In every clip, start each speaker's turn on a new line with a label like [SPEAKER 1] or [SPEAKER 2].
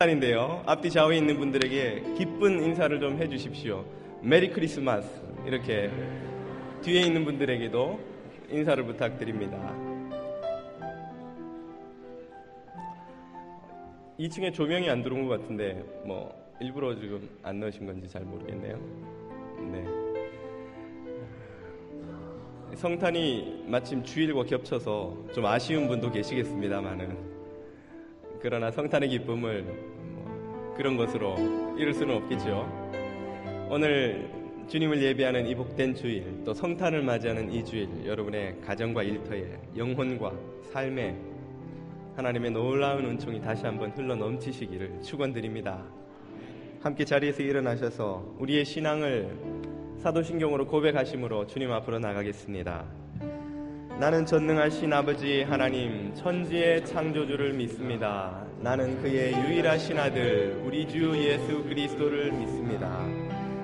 [SPEAKER 1] 인데요. 앞뒤 좌우에 있는 분들에게 기쁜 인사를 좀 해주십시오. 메리 크리스마스. 이렇게 뒤에 있는 분들에게도 인사를 부탁드립니다. 2층에 조명이 안 들어온 것 같은데 일부러 지금 안 넣으신 건지 잘 모르겠네요. 네. 성탄이 마침 주일과 겹쳐서 좀 아쉬운 분도 계시겠습니다만은, 그러나 성탄의 기쁨을 그런 것으로 이룰 수는 없겠죠. 오늘 주님을 예배하는 이 복된 주일, 또 성탄을 맞이하는 이 주일, 여러분의 가정과 일터에, 영혼과 삶에 하나님의 놀라운 은총이 다시 한번 흘러 넘치시기를 축원드립니다. 함께 자리에서 일어나셔서 우리의 신앙을 사도신경으로 고백하심으로 주님 앞으로 나가겠습니다. 나는 전능하신 아버지 하나님, 천지의 창조주를 믿습니다. 나는 그의 유일하신 아들 우리 주 예수 그리스도를 믿습니다.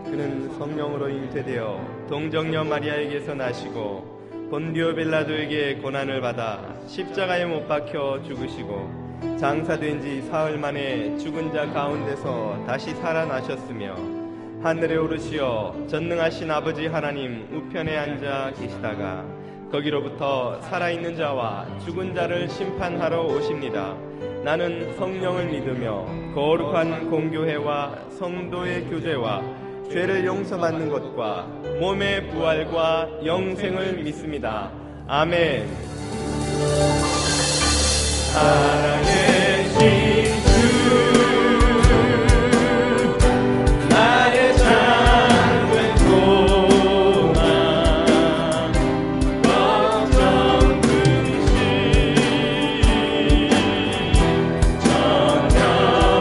[SPEAKER 1] 그는 성령으로 잉태되어 동정녀 마리아에게서 나시고 본디오 빌라도에게 고난을 받아 십자가에 못 박혀 죽으시고 장사된 지 사흘 만에 죽은 자 가운데서 다시 살아나셨으며 하늘에 오르시어 전능하신 아버지 하나님 우편에 앉아 계시다가 거기로부터 살아있는 자와 죽은 자를 심판하러 오십니다. 나는 성령을 믿으며 거룩한 공교회와 성도의 교제와 죄를 용서받는 것과 몸의 부활과 영생을 믿습니다. 아멘. 살아계신 주, 나의 잠든 소망, 걱정 근심 전혀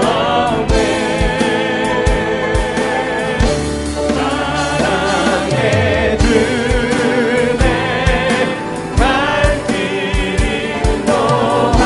[SPEAKER 1] 없네. 사랑해 주네. 갈 길 인도하네.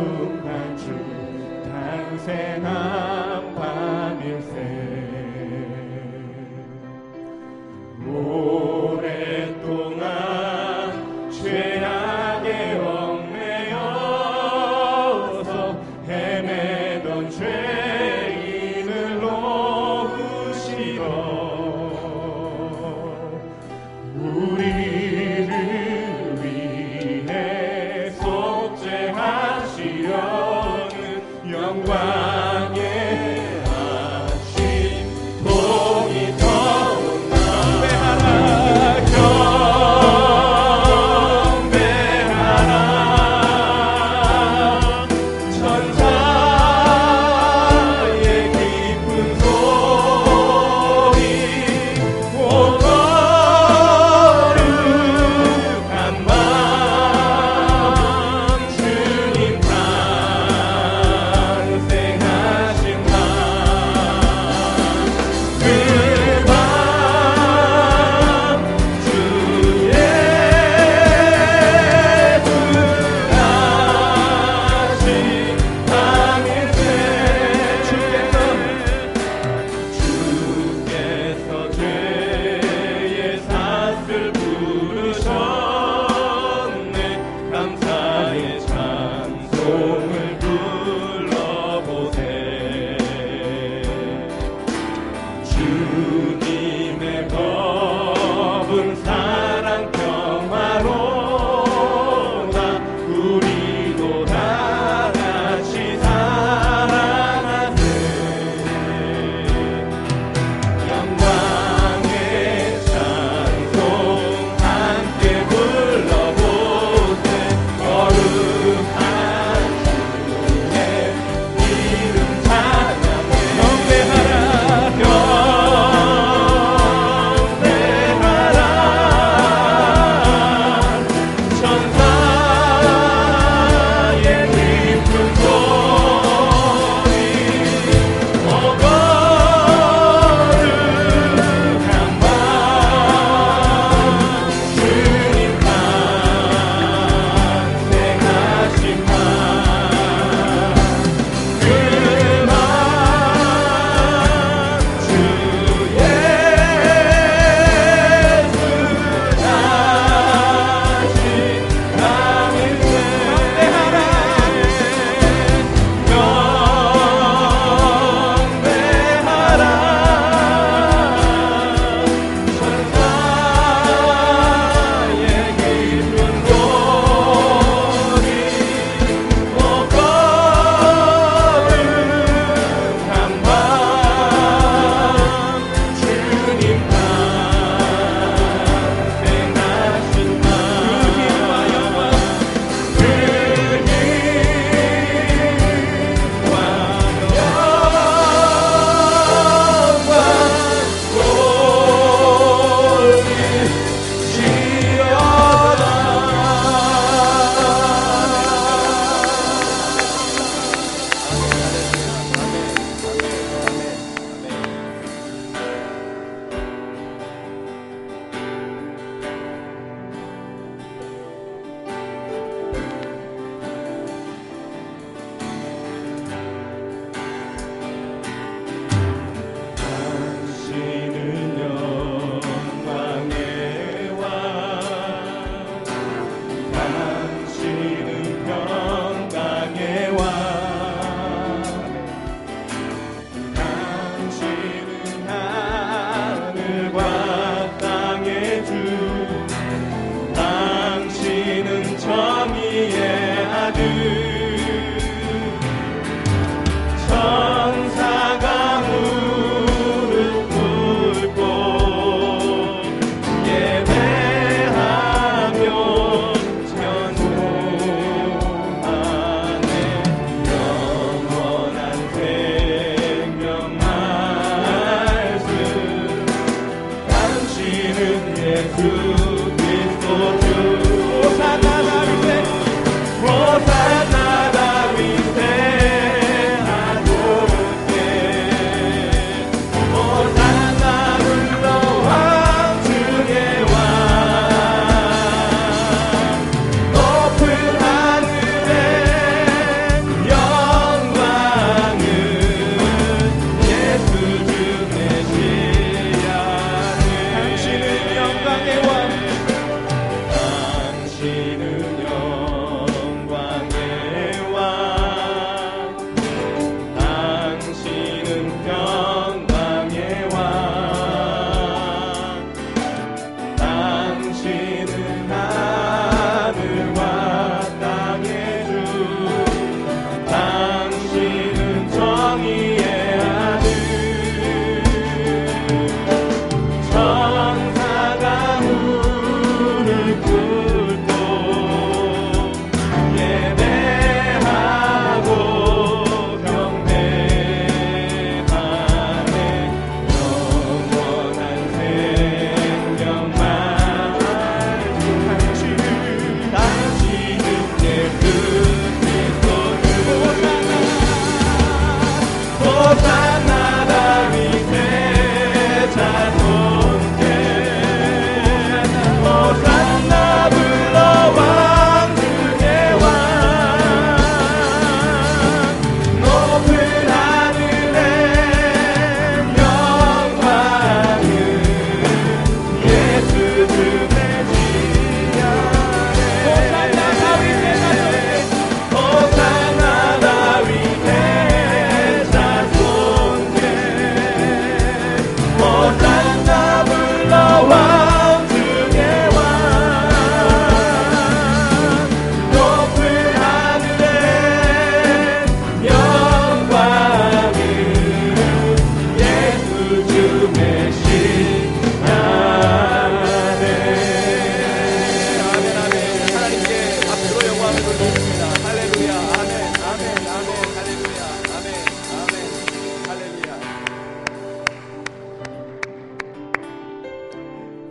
[SPEAKER 2] 거룩한 주 탄생한 밤일세. 오랫동안 죄악에 얽매여서 헤매던 죄인을 놓으시러 우리를 위해 속죄하시려는 영광의 아침 동이 떠온다. 경배하라 천사의 깊은 소리 오 거룩한 마음 주님 탄생하신 밤 그 밤 주의 부하신 밤일세. 주께서 죄의 삿을 부르셨네. 감사의 찬송을 불러보세. 주님의 법은 사랑 평화로다. 우리도 다 같이 사랑하세. 영광의 찬송 함께 불러보세. 거룩한 주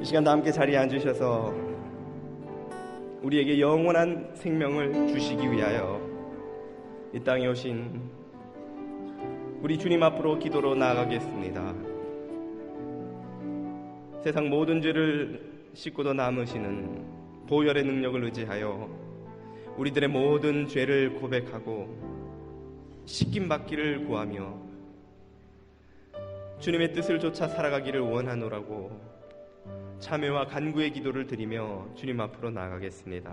[SPEAKER 1] 시간도 함께 자리에 앉으셔서 우리에게 영원한 생명을 주시기 위하여 이 땅에 오신 우리 주님 앞으로 기도로 나아가겠습니다. 세상 모든 죄를 씻고도 남으시는 보혈의 능력을 의지하여 우리들의 모든 죄를 고백하고 씻김 받기를 구하며 주님의 뜻을 좇아 살아가기를 원하노라고 참회와 간구의 기도를 드리며 주님 앞으로 나아가겠습니다.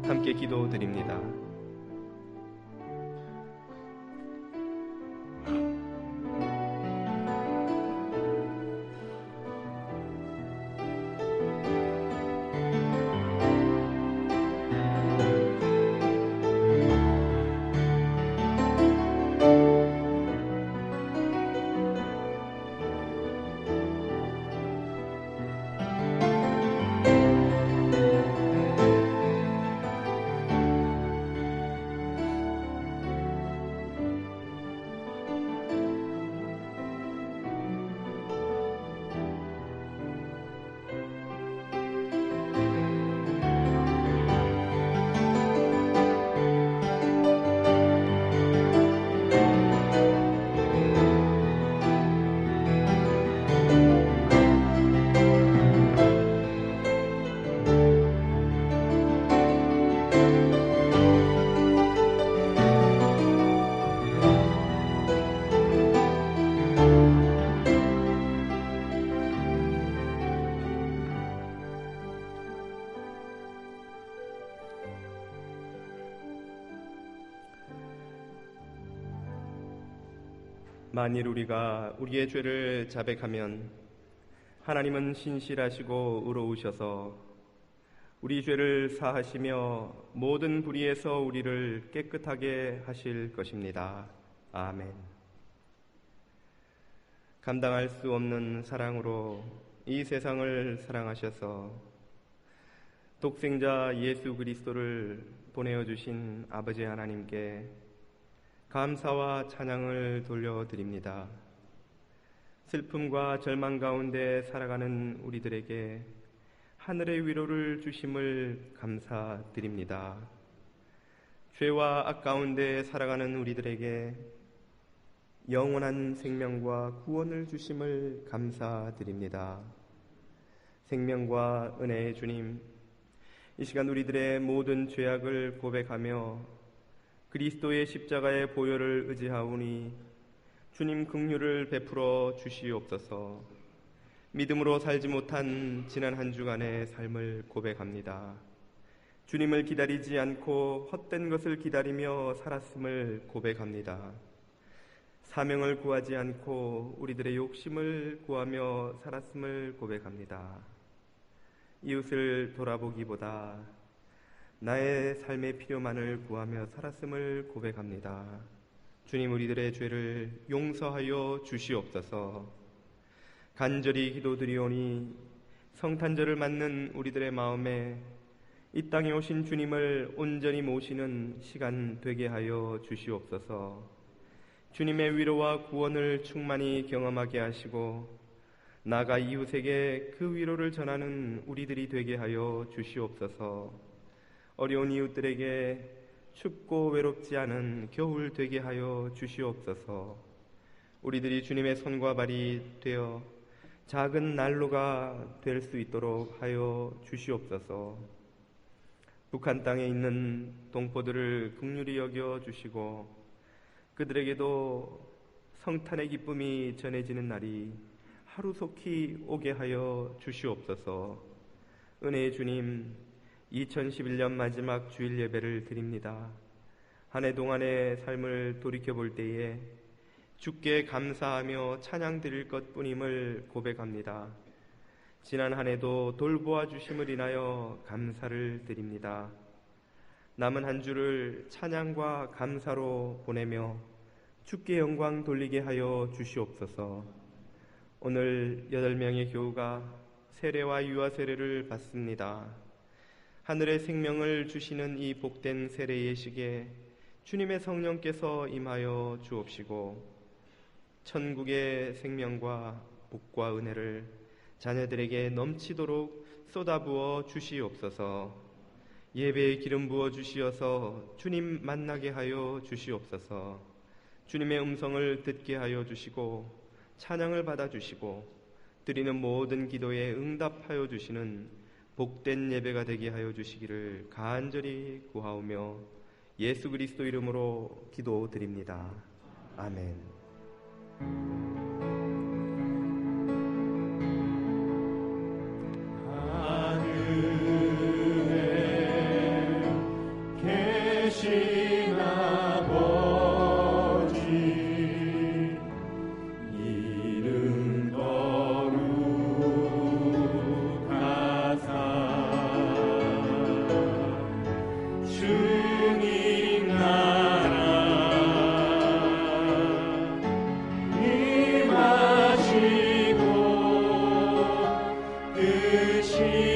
[SPEAKER 1] 함께 기도드립니다. 만일 우리가 우리의 죄를 자백하면 하나님은 신실하시고 의로우셔서 우리 죄를 사하시며 모든 불의에서 우리를 깨끗하게 하실 것입니다. 아멘. 감당할 수 없는 사랑으로 이 세상을 사랑하셔서 독생자 예수 그리스도를 보내어 주신 아버지 하나님께 감사와 찬양을 돌려드립니다. 슬픔과 절망 가운데 살아가는 우리들에게 하늘의 위로를 주심을 감사드립니다. 죄와 악 가운데 살아가는 우리들에게 영원한 생명과 구원을 주심을 감사드립니다. 생명과 은혜의 주님, 이 시간 우리들의 모든 죄악을 고백하며 그리스도의 십자가의 보혈을 의지하오니 주님 긍휼을 베풀어 주시옵소서. 믿음으로 살지 못한 지난 한 주간의 삶을 고백합니다. 주님을 기다리지 않고 헛된 것을 기다리며 살았음을 고백합니다. 사명을 구하지 않고 우리들의 욕심을 구하며 살았음을 고백합니다. 이웃을 돌아보기보다 나의 삶의 필요만을 구하며 살았음을 고백합니다. 주님, 우리들의 죄를 용서하여 주시옵소서. 간절히 기도드리오니 성탄절을 맞는 우리들의 마음에 이 땅에 오신 주님을 온전히 모시는 시간 되게 하여 주시옵소서. 주님의 위로와 구원을 충만히 경험하게 하시고 나아가 이웃에게 그 위로를 전하는 우리들이 되게 하여 주시옵소서. 어려운 이웃들에게 춥고 외롭지 않은 겨울 되게 하여 주시옵소서. 우리들이 주님의 손과 발이 되어 작은 난로가 될 수 있도록 하여 주시옵소서. 북한 땅에 있는 동포들을 긍휼히 여겨 주시고 그들에게도 성탄의 기쁨이 전해지는 날이 하루속히 오게 하여 주시옵소서. 은혜의 주님, 2011년 마지막 주일 예배를 드립니다. 한 해 동안의 삶을 돌이켜볼 때에 주께 감사하며 찬양 드릴 것뿐임을 고백합니다. 지난 한 해도 돌보아 주심을 인하여 감사를 드립니다. 남은 한 주를 찬양과 감사로 보내며 주께 영광 돌리게 하여 주시옵소서. 오늘 8명의 교우가 세례와 유아 세례를 받습니다. 하늘의 생명을 주시는 이 복된 세례 예식에 주님의 성령께서 임하여 주옵시고 천국의 생명과 복과 은혜를 자녀들에게 넘치도록 쏟아부어 주시옵소서. 예배에 기름 부어 주시어서 주님 만나게 하여 주시옵소서. 주님의 음성을 듣게 하여 주시고 찬양을 받아 주시고 드리는 모든 기도에 응답하여 주시는 복된 예배가 되게 하여 주시기를 간절히 구하오며 예수 그리스도 이름으로 기도드립니다. 아멘.
[SPEAKER 2] 계신 아버지 이름 거룩하사 주님 나라 임하시고 뜻이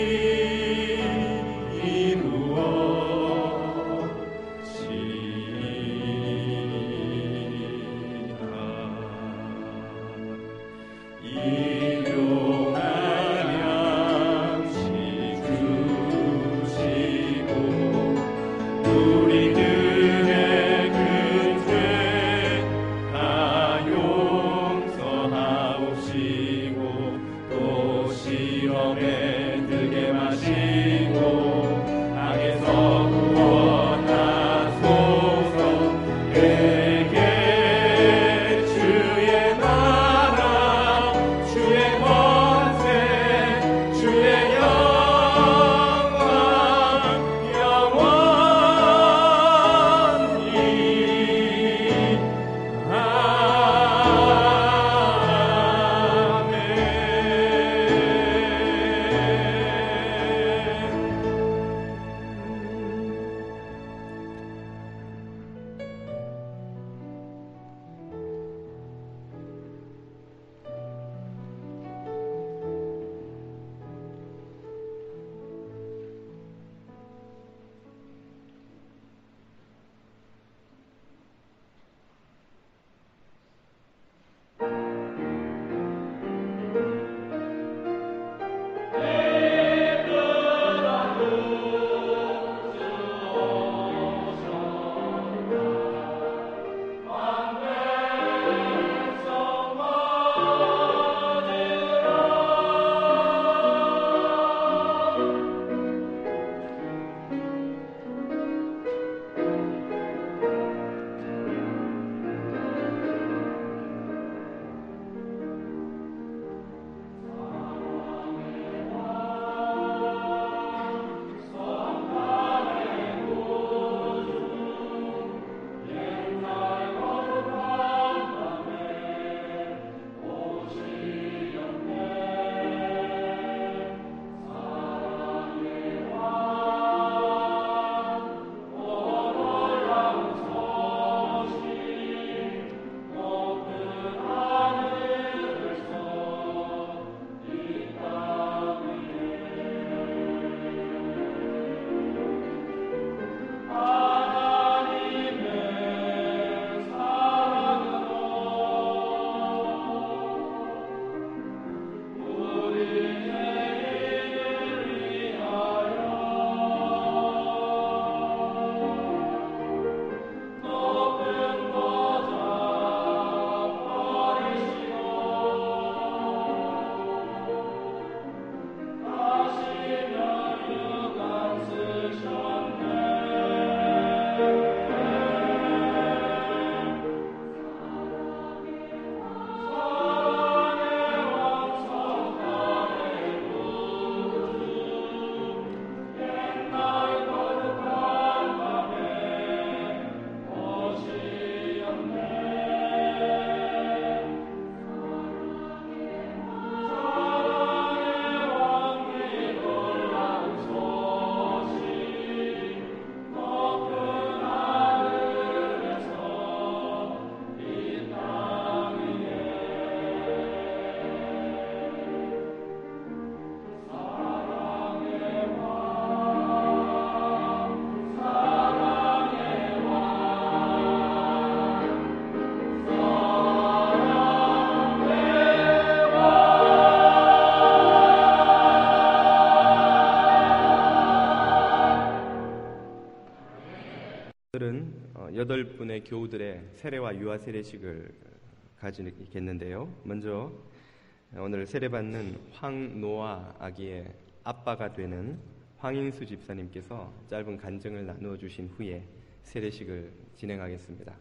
[SPEAKER 1] 8분의 교우들의 세례와 유아 세례식을 가지겠는데요. 먼저 오늘 세례받는 황노아 아기의 아빠가 되는 황인수 집사님께서 짧은 간증을 나누어 주신 후에 세례식을 진행하겠습니다.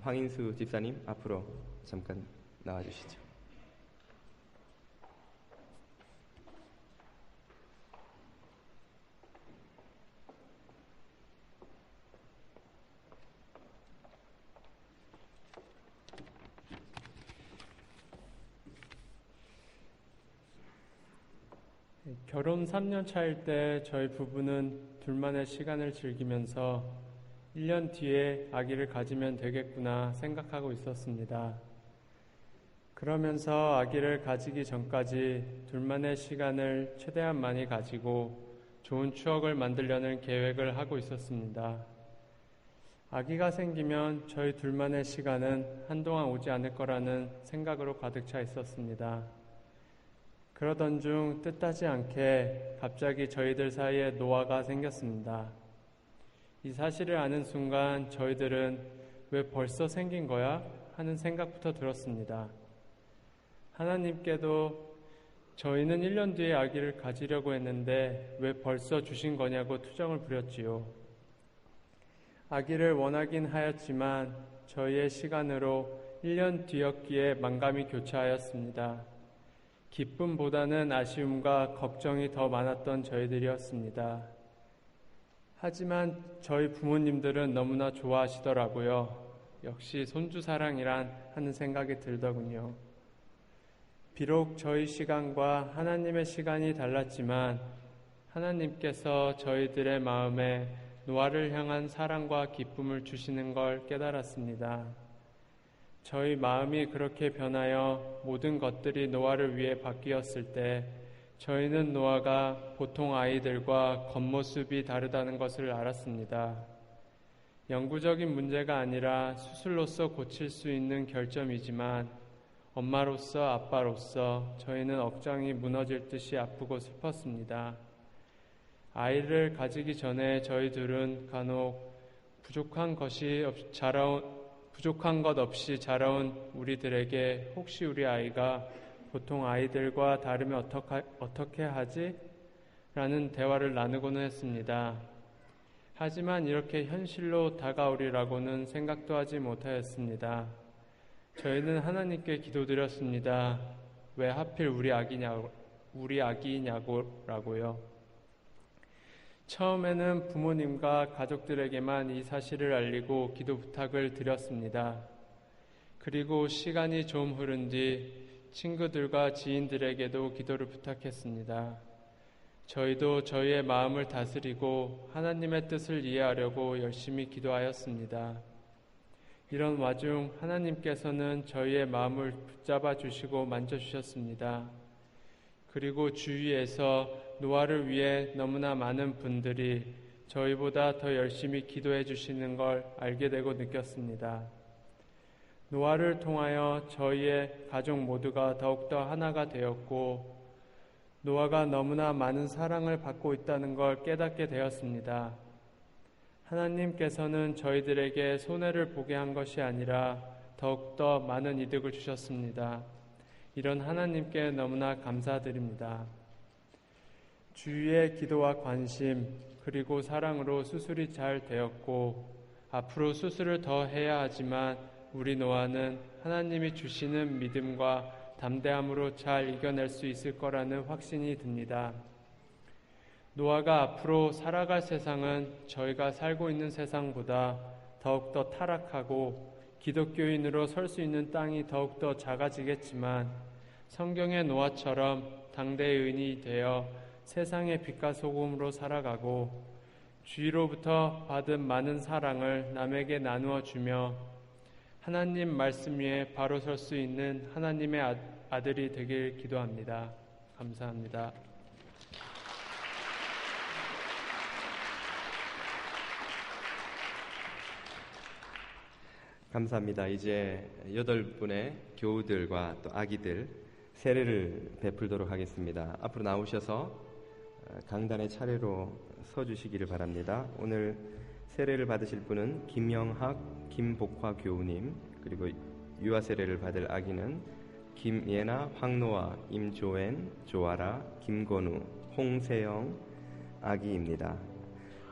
[SPEAKER 1] 황인수 집사님 앞으로 잠깐 나와 주시죠.
[SPEAKER 3] 결혼 3년 차일 때 저희 부부는 둘만의 시간을 즐기면서 1년 뒤에 아기를 가지면 되겠구나 생각하고 있었습니다. 그러면서 아기를 가지기 전까지 둘만의 시간을 최대한 많이 가지고 좋은 추억을 만들려는 계획을 하고 있었습니다. 아기가 생기면 저희 둘만의 시간은 한동안 오지 않을 거라는 생각으로 가득 차 있었습니다. 그러던 중 뜻하지 않게 갑자기 저희들 사이에 노아가 생겼습니다. 이 사실을 아는 순간 저희들은 왜 벌써 생긴 거야? 하는 생각부터 들었습니다. 하나님께도 저희는 1년 뒤에 아기를 가지려고 했는데 왜 벌써 주신 거냐고 투정을 부렸지요. 아기를 원하긴 하였지만 저희의 시간으로 1년 뒤였기에 만감이 교차하였습니다. 기쁨보다는 아쉬움과 걱정이 더 많았던 저희들이었습니다. 하지만 저희 부모님들은 너무나 좋아하시더라고요. 역시 손주 사랑이란 하는 생각이 들더군요. 비록 저희 시간과 하나님의 시간이 달랐지만 하나님께서 저희들의 마음에 노아를 향한 사랑과 기쁨을 주시는 걸 깨달았습니다. 저희 마음이 그렇게 변하여 모든 것들이 노아를 위해 바뀌었을 때 저희는 노아가 보통 아이들과 겉모습이 다르다는 것을 알았습니다. 영구적인 문제가 아니라 수술로서 고칠 수 있는 결점이지만 엄마로서 아빠로서 저희는 억장이 무너질 듯이 아프고 슬펐습니다. 아이를 가지기 전에 저희 둘은 간혹 부족한 것 없이 자라온 우리들에게 혹시 우리 아이가 보통 아이들과 다르면 어떻게 하지? 라는 대화를 나누고는 했습니다. 하지만 이렇게 현실로 다가오리라고는 생각도 하지 못하였습니다. 저희는 하나님께 기도드렸습니다. 왜 하필 우리 아기냐고라고요. 처음에는 부모님과 가족들에게만 이 사실을 알리고 기도 부탁을 드렸습니다. 그리고 시간이 좀 흐른 뒤 친구들과 지인들에게도 기도를 부탁했습니다. 저희도 저희의 마음을 다스리고 하나님의 뜻을 이해하려고 열심히 기도하였습니다. 이런 와중 하나님께서는 저희의 마음을 붙잡아 주시고 만져주셨습니다. 그리고 주위에서 노아를 위해 너무나 많은 분들이 저희보다 더 열심히 기도해 주시는 걸 알게 되고 느꼈습니다. 노아를 통하여 저희의 가족 모두가 더욱더 하나가 되었고 노아가 너무나 많은 사랑을 받고 있다는 걸 깨닫게 되었습니다. 하나님께서는 저희들에게 손해를 보게 한 것이 아니라 더욱더 많은 이득을 주셨습니다. 이런 하나님께 너무나 감사드립니다. 주위의 기도와 관심 그리고 사랑으로 수술이 잘 되었고 앞으로 수술을 더 해야 하지만 우리 노아는 하나님이 주시는 믿음과 담대함으로 잘 이겨낼 수 있을 거라는 확신이 듭니다. 노아가 앞으로 살아갈 세상은 저희가 살고 있는 세상보다 더욱더 타락하고 기독교인으로 설 수 있는 땅이 더욱더 작아지겠지만 성경의 노아처럼 당대의 의인이 되어 세상의 빛과 소금으로 살아가고 주위로부터 받은 많은 사랑을 남에게 나누어 주며 하나님 말씀 위에 바로 설 수 있는 하나님의 아들이 되길 기도합니다. 감사합니다.
[SPEAKER 1] 감사합니다. 이제 8분의 교우들과 또 아기들 세례를 베풀도록 하겠습니다. 앞으로 나오셔서 강단의 차례로 서주시기를 바랍니다. 오늘 세례를 받으실 분은 김영학, 김복화 교우님, 그리고 유아 세례를 받을 아기는 김예나, 황노아, 임조엔, 조아라, 김건우, 홍세영 아기입니다.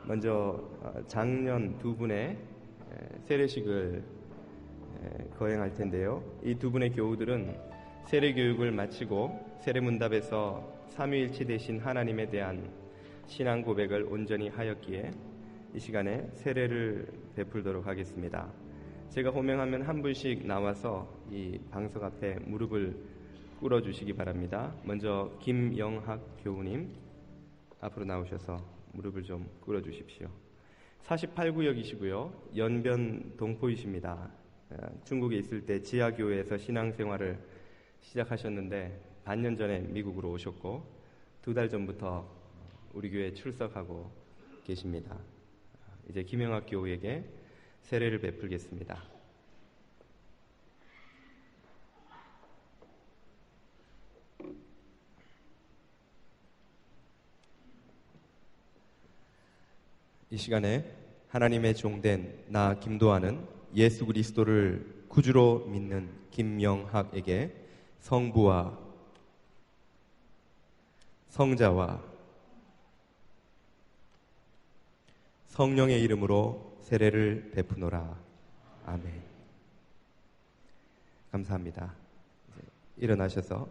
[SPEAKER 1] 먼저 장년 두 분의 세례식을 거행할 텐데요. 이 두 분의 교우들은 세례 교육을 마치고 세례문답에서 삼위일체 되신 하나님에 대한 신앙 고백을 온전히 하였기에 이 시간에 세례를 베풀도록 하겠습니다. 제가 호명하면 한 분씩 나와서 이 방석 앞에 무릎을 꿇어주시기 바랍니다. 먼저 김영학 교우님 앞으로 나오셔서 무릎을 좀 꿇어주십시오. 48구역이시고요. 연변 동포이십니다. 중국에 있을 때 지하교회에서 신앙생활을 시작하셨는데 반년 전에 미국으로 오셨고 2달 전부터 우리 교회에 출석하고 계십니다. 이제 김영학 교우에게 세례를 베풀겠습니다. 이 시간에 하나님의 종된 나 김도환은 예수 그리스도를 구주로 믿는 김영학에게 성부와 성자와 성령의 이름으로 세례를 베푸노라. 아멘. 감사합니다. 이제 일어나셔서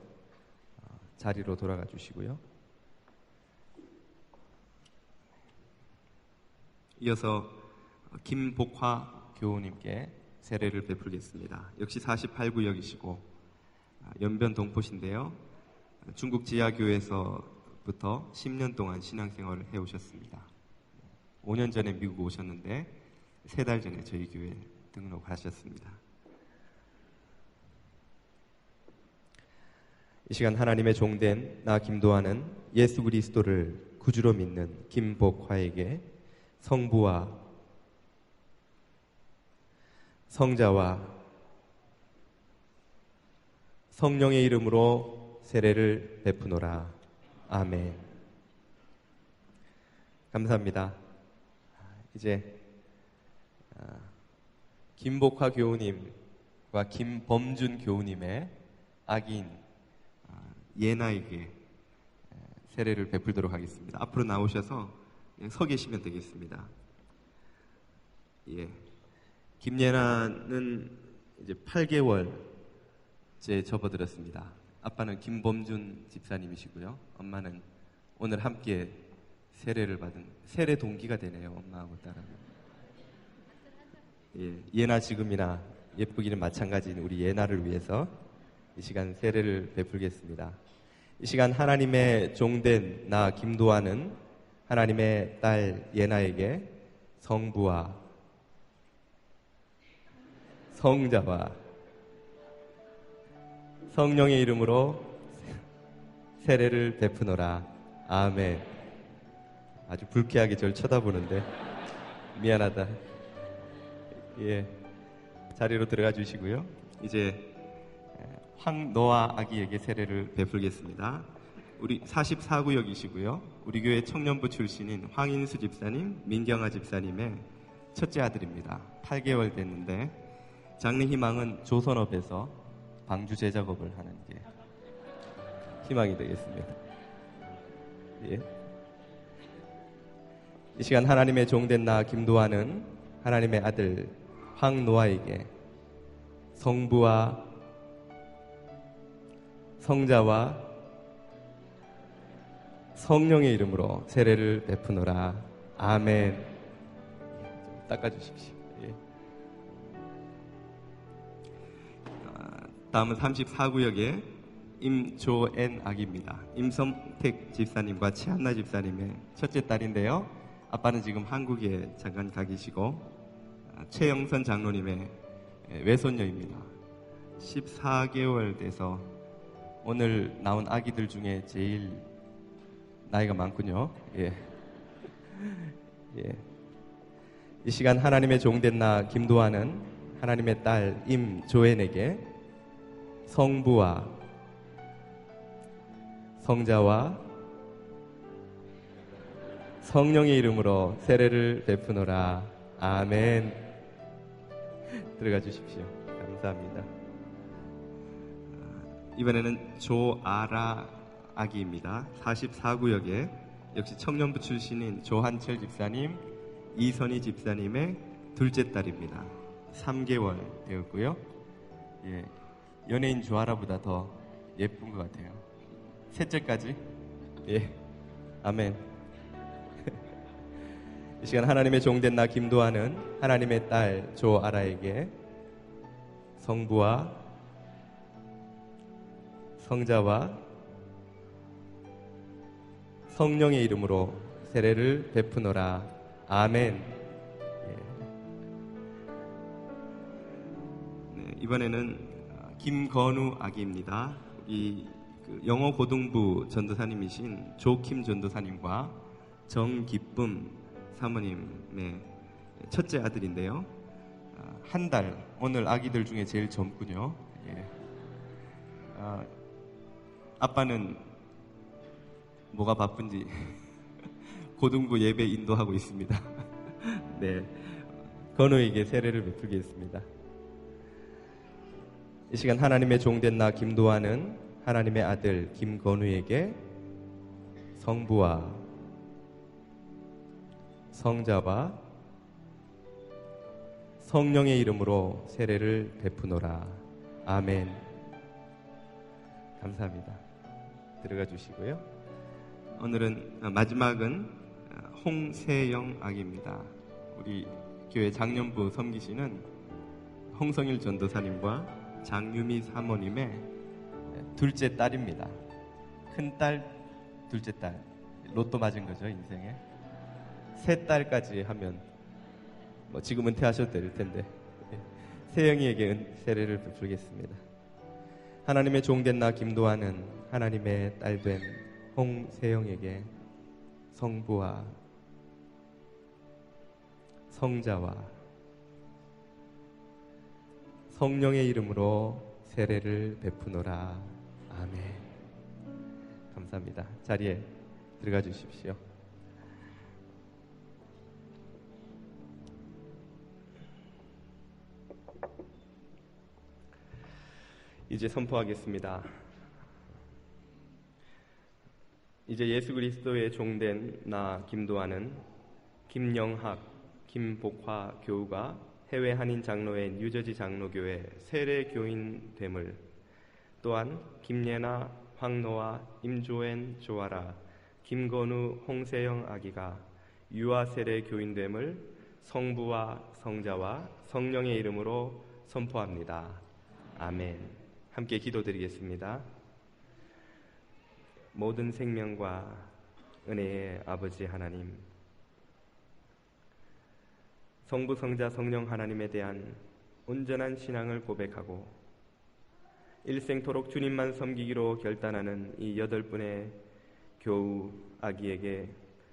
[SPEAKER 1] 자리로 돌아가 주시고요. 이어서 김복화 교우님께 세례를 베풀겠습니다. 역시 48구역이시고 연변 동포신데요. 중국 지하교회에서부터 10년 동안 신앙생활을 해오셨습니다. 5년 전에 미국 오셨는데 3달 전에 저희 교회에 등록하셨습니다. 이 시간 하나님의 종된 나 김도환은 예수 그리스도를 구주로 믿는 김복화에게 성부와 성자와 성령의 이름으로 세례를 베푸노라. 아멘. 감사합니다. 이제 김복화 교우님과 김범준 교우님의 아기인 예나에게 세례를 베풀도록 하겠습니다. 앞으로 나오셔서 서 계시면 되겠습니다. 예. 김예나는 이제 8개월째 접어들었습니다. 아빠는 김범준 집사님이시고요. 엄마는 오늘 함께 세례를 받은 세례 동기가 되네요. 엄마하고 딸하고. 예. 예나 지금이나 예쁘기는 마찬가지인 우리 예나를 위해서 이 시간 세례를 베풀겠습니다. 이 시간 하나님의 종된 나 김도환은 하나님의 딸 예나에게 성부와 성자와 성령의 이름으로 세례를 베푸노라. 아멘. 아주 불쾌하게 저를 쳐다보는데 미안하다. 예, 자리로 들어가 주시고요. 이제 황노아 아기에게 세례를 베풀겠습니다. 우리 44구역이시고요. 우리 교회 청년부 출신인 황인수 집사님, 민경아 집사님의 첫째 아들입니다. 8개월 됐는데 장래 희망은 조선업에서 방주 제작업을 하는 게 희망이 되겠습니다. 예. 이 시간 하나님의 종된 나 김도환은 하나님의 아들 황노아에게 성부와 성자와 성령의 이름으로 세례를 베푸노라. 아멘. 좀 닦아주십시오. 예. 다음은 34구역의 임조엔 아기입니다. 임성택 집사님과 최한나 집사님의 첫째 딸인데요. 아빠는 지금 한국에 잠깐 가 계시고 최영선 장로님의 외손녀입니다. 14개월 돼서 오늘 나온 아기들 중에 제일 나이가 많군요. 예. 예. 이 시간 하나님의 종된 나 김도환은 하나님의 딸 임조엔에게 성부와 성자와 성령의 이름으로 세례를 베푸노라. 아멘. 들어가 주십시오. 감사합니다. 이번에는 조아라 아기입니다. 44구역에 역시 청년부 출신인 조한철 집사님, 이선희 집사님의 둘째 딸입니다. 3개월 되었고요. 예, 연예인 조아라보다 더 예쁜 것 같아요. 셋째까지. 예, 아멘. 이 시간 하나님의 종된 나 김도하는 하나님의 딸 조아라에게 성부와 성자와 성령의 이름으로 세례를 베푸노라. 아멘. 예. 네, 이번에는 김건우 아기입니다. 이 영어 고등부 전도사님이신 조킴 전도사님과 정기쁨 사모님의 첫째 아들인데요. 한 달, 오늘 아기들 중에 제일 젊군요. 예. 아빠는 뭐가 바쁜지 고등부 예배 인도하고 있습니다. 네, 건우에게 세례를 베풀겠습니다. 이 시간 하나님의 종된 나 김도하는 하나님의 아들 김건우에게 성부와 성자와 성령의 이름으로 세례를 베푸노라. 아멘. 감사합니다. 들어가 주시고요. 오늘은 마지막은 홍세영 아기입니다. 우리 교회 장년부 섬기시는 홍성일 전도사님과 장유미 사모님의 둘째 딸입니다. 큰딸, 둘째 딸. 로또 맞은 거죠, 인생에. 세 딸까지 하면 지금 은퇴하셔도 될 텐데 세영이에게 세례를 베풀겠습니다. 하나님의 종된 나 김도하는 하나님의 딸된 홍세영에게 성부와 성자와 성령의 이름으로 세례를 베푸노라. 아멘. 감사합니다. 자리에 들어가 주십시오. 이제 선포하겠습니다. 이제 예수 그리스도의 종된 나 김도하는 김영학, 김복화 교우가 해외 한인 장로회 뉴저지 장로교회 세례 교인 됨을, 또한 김예나, 황노아, 임조엔, 조아라, 김건우, 홍세영 아기가 유아 세례 교인 됨을 성부와 성자와 성령의 이름으로 선포합니다. 아멘. 함께 기도드리겠습니다. 모든 생명과 은혜의 아버지 하나님, 성부, 성자, 성령 하나님에 대한 온전한 신앙을 고백하고 일생토록 주님만 섬기기로 결단하는 이 8분의 교우 아기에게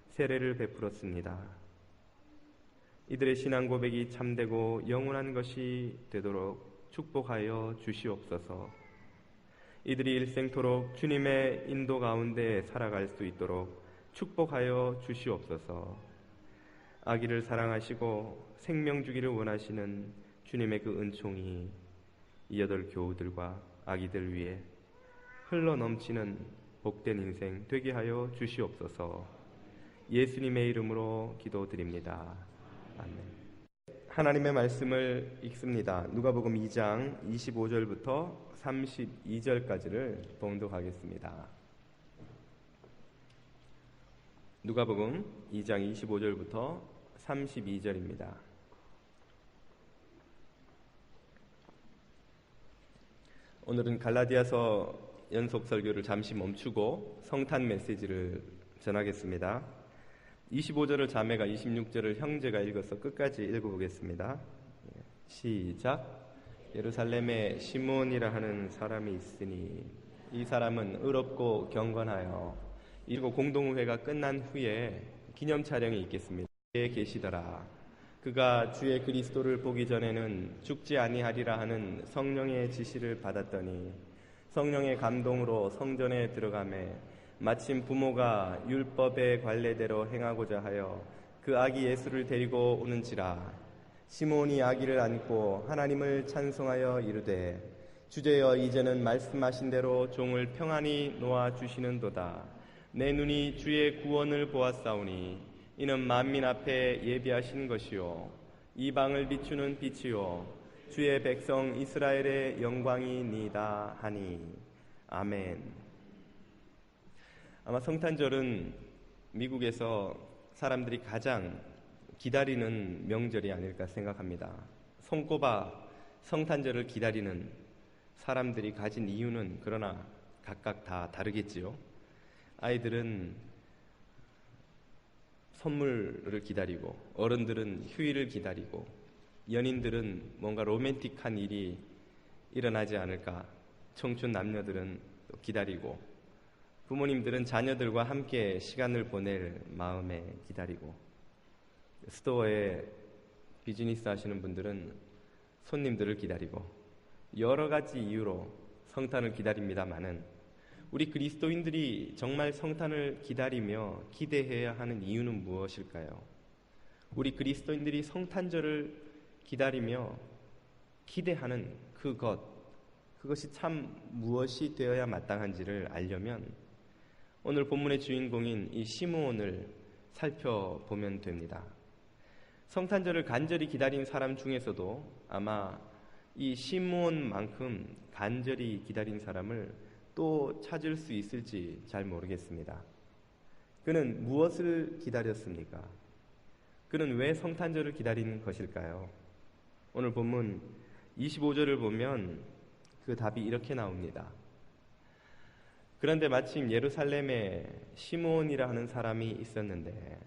[SPEAKER 1] 세례를 베풀었습니다. 이들의 신앙 고백이 참되고 영원한 것이 되도록 축복하여 주시옵소서. 이들이 일생토록 주님의 인도 가운데 살아갈 수 있도록 축복하여 주시옵소서. 아기를 사랑하시고 생명 주기를 원하시는 주님의 그 은총이 이 8 교우들과 아기들 위에 흘러 넘치는 복된 인생 되게 하여 주시옵소서. 예수님의 이름으로 기도드립니다. 아멘. 하나님의 말씀을 읽습니다. 누가복음 2장 25절부터 32절까지를 봉독하겠습니다. 누가복음 2장 25절부터 32절입니다. 오늘은 갈라디아서 연속 설교를 잠시 멈추고 성탄 메시지를 전하겠습니다. 25절을 자매가, 26절을 형제가 읽어서 끝까지 읽어보겠습니다. 시작. 예루살렘에 시몬이라 하는 사람이 있으니 이 사람은 의롭고 경건하여, 이리고 공동회가 끝난 후에 기념 촬영이 있겠습니다. 계시더라. 그가 주의 그리스도를 보기 전에는 죽지 아니하리라 하는 성령의 지시를 받았더니 성령의 감동으로 성전에 들어가매 마침 부모가 율법의 관례대로 행하고자 하여 그 아기 예수를 데리고 오는지라. 시몬이 아기를 안고 하나님을 찬송하여 이르되 주제여 이제는 말씀하신 대로 종을 평안히 놓아 주시는도다. 내 눈이 주의 구원을 보았사오니 이는 만민 앞에 예비하신 것이요 이방을 비추는 빛이요 주의 백성 이스라엘의 영광이니이다 하니. 아멘. 아마 성탄절은 미국에서 사람들이 가장 기다리는 명절이 아닐까 생각합니다. 손꼽아 성탄절을 기다리는 사람들이 가진 이유는 그러나 각각 다 다르겠지요. 아이들은 선물을 기다리고, 어른들은 휴일을 기다리고, 연인들은 뭔가 로맨틱한 일이 일어나지 않을까, 청춘 남녀들은 또 기다리고, 부모님들은 자녀들과 함께 시간을 보낼 마음에 기다리고, 스토어에 비즈니스 하시는 분들은 손님들을 기다리고, 여러 가지 이유로 성탄을 기다립니다마는 우리 그리스도인들이 정말 성탄을 기다리며 기대해야 하는 이유는 무엇일까요? 우리 그리스도인들이 성탄절을 기다리며 기대하는 그것이 참 무엇이 되어야 마땅한지를 알려면 오늘 본문의 주인공인 이 시므온을 살펴보면 됩니다. 성탄절을 간절히 기다린 사람 중에서도 아마 이 시므온만큼 간절히 기다린 사람을 또 찾을 수 있을지 잘 모르겠습니다. 그는 무엇을 기다렸습니까? 그는 왜 성탄절을 기다리는 것일까요? 오늘 본문 25절을 보면 그 답이 이렇게 나옵니다. 그런데 마침 예루살렘에 시므온이라 하는 사람이 있었는데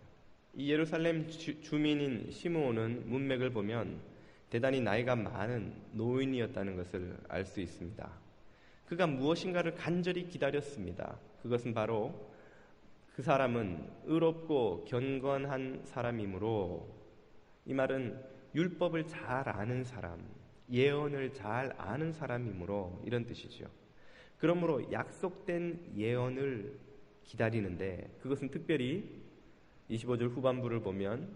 [SPEAKER 1] 이 예루살렘 주민인 시므온은 문맥을 보면 대단히 나이가 많은 노인이었다는 것을 알 수 있습니다. 그가 무엇인가를 간절히 기다렸습니다. 그것은 바로 그 사람은 의롭고 경건한 사람이므로, 이 말은 율법을 잘 아는 사람, 예언을 잘 아는 사람이므로 이런 뜻이죠. 그러므로 약속된 예언을 기다리는데 그것은 특별히 25절 후반부를 보면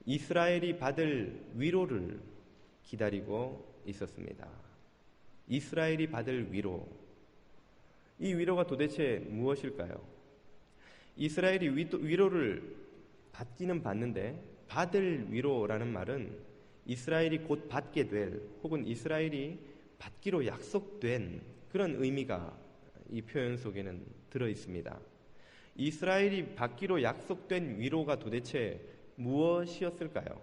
[SPEAKER 1] 이스라엘이 받을 위로를 기다리고 있었습니다. 이스라엘이 받을 위로. 이 위로가 도대체 무엇일까요? 이스라엘이 위로를 받기는 받는데 받을 위로라는 말은 이스라엘이 곧 받게 될 혹은 이스라엘이 받기로 약속된 그런 의미가 이 표현 속에는 들어 있습니다. 이스라엘이 받기로 약속된 위로가 도대체 무엇이었을까요?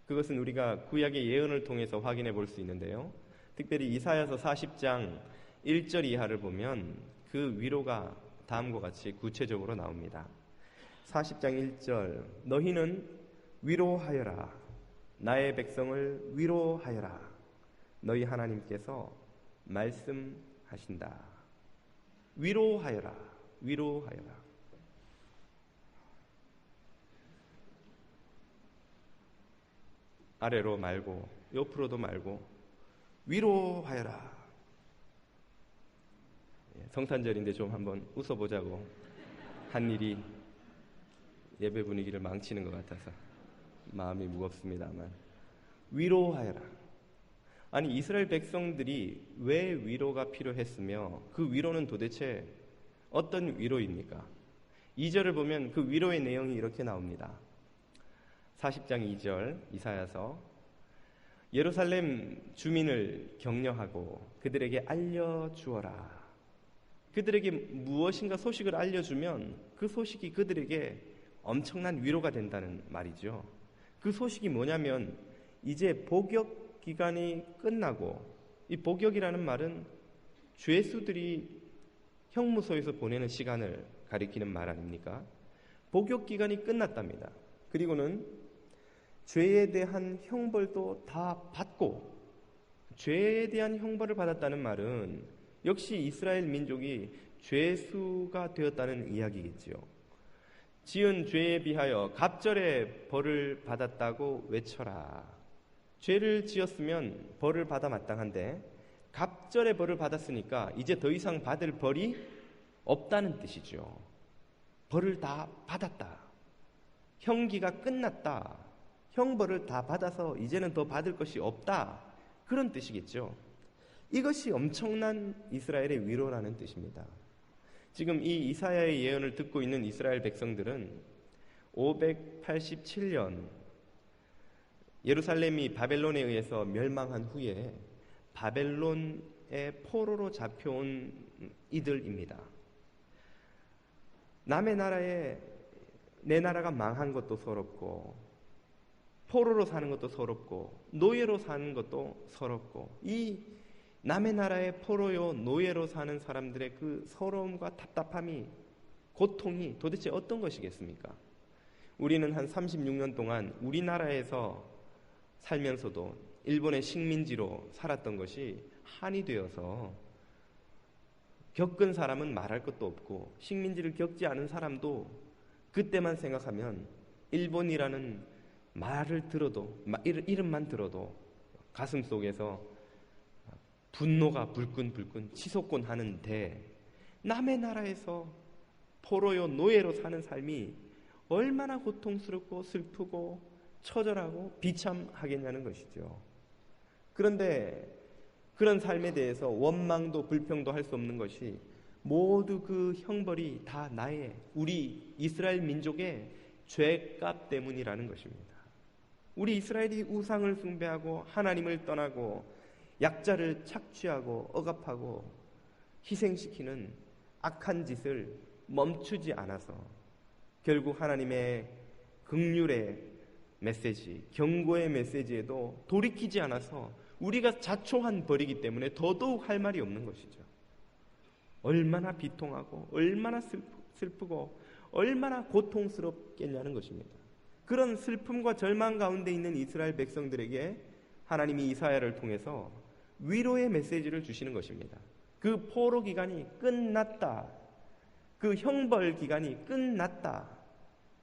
[SPEAKER 1] 그것은 우리가 구약의 예언을 통해서 확인해 볼 수 있는데요. 특별히 이사야서 40장 1절 이하를 보면 그 위로가 다음과 같이 구체적으로 나옵니다. 40장 1절 너희는 위로하여라. 나의 백성을 위로하여라. 너희 하나님께서 말씀하신다. 위로하여라. 위로하여라. 아래로 말고 옆으로도 말고 위로하여라. 성탄절인데 좀 한번 웃어보자고 한 일이 예배 분위기를 망치는 것 같아서 마음이 무겁습니다만, 위로하여라. 아니, 이스라엘 백성들이 왜 위로가 필요했으며 그 위로는 도대체 어떤 위로입니까? 2절을 보면 그 위로의 내용이 이렇게 나옵니다. 40장 2절 이사야서 예루살렘 주민을 격려하고 그들에게 알려주어라. 그들에게 무엇인가 소식을 알려주면 그 소식이 그들에게 엄청난 위로가 된다는 말이죠. 그 소식이 뭐냐면 이제 복역 기간이 끝나고, 이 복역이라는 말은 죄수들이 형무소에서 보내는 시간을 가리키는 말 아닙니까? 복역 기간이 끝났답니다. 그리고는 죄에 대한 형벌도 다 받고, 죄에 대한 형벌을 받았다는 말은 역시 이스라엘 민족이 죄수가 되었다는 이야기겠지요. 지은 죄에 비하여 갑절의 벌을 받았다고 외쳐라. 죄를 지었으면 벌을 받아 마땅한데 갑절의 벌을 받았으니까 이제 더 이상 받을 벌이 없다는 뜻이죠. 벌을 다 받았다. 형기가 끝났다. 형벌을 다 받아서 이제는 더 받을 것이 없다. 그런 뜻이겠죠. 이것이 엄청난 이스라엘의 위로라는 뜻입니다. 지금 이 이사야의 예언을 듣고 있는 이스라엘 백성들은 587년 예루살렘이 바벨론에 의해서 멸망한 후에 바벨론의 포로로 잡혀온 이들입니다. 남의 나라에 내 나라가 망한 것도 서럽고, 포로로 사는 것도 서럽고, 노예로 사는 것도 서럽고, 이 남의 나라의 포로요 노예로 사는 사람들의 그 서러움과 답답함이, 고통이 도대체 어떤 것이겠습니까? 우리는 한 36년 동안 우리나라에서 살면서도 일본의 식민지로 살았던 것이 한이 되어서 겪은 사람은 말할 것도 없고, 식민지를 겪지 않은 사람도 그때만 생각하면 일본이라는 말을 들어도, 이름만 들어도 가슴 속에서 분노가 불끈불끈 치솟곤 하는데, 남의 나라에서 포로요 노예로 사는 삶이 얼마나 고통스럽고 슬프고 처절하고 비참하겠냐는 것이죠. 그런데 그런 삶에 대해서 원망도 불평도 할 수 없는 것이, 모두 그 형벌이 다 우리 이스라엘 민족의 죄값 때문이라는 것입니다. 우리 이스라엘이 우상을 숭배하고 하나님을 떠나고 약자를 착취하고 억압하고 희생시키는 악한 짓을 멈추지 않아서 결국 하나님의 긍휼의 메시지, 경고의 메시지에도 돌이키지 않아서 우리가 자초한 벌이기 때문에 더더욱 할 말이 없는 것이죠. 얼마나 비통하고 얼마나 슬프고 얼마나 고통스럽겠냐는 것입니다. 그런 슬픔과 절망 가운데 있는 이스라엘 백성들에게 하나님이 이사야를 통해서 위로의 메시지를 주시는 것입니다. 그 포로 기간이 끝났다. 그 형벌 기간이 끝났다.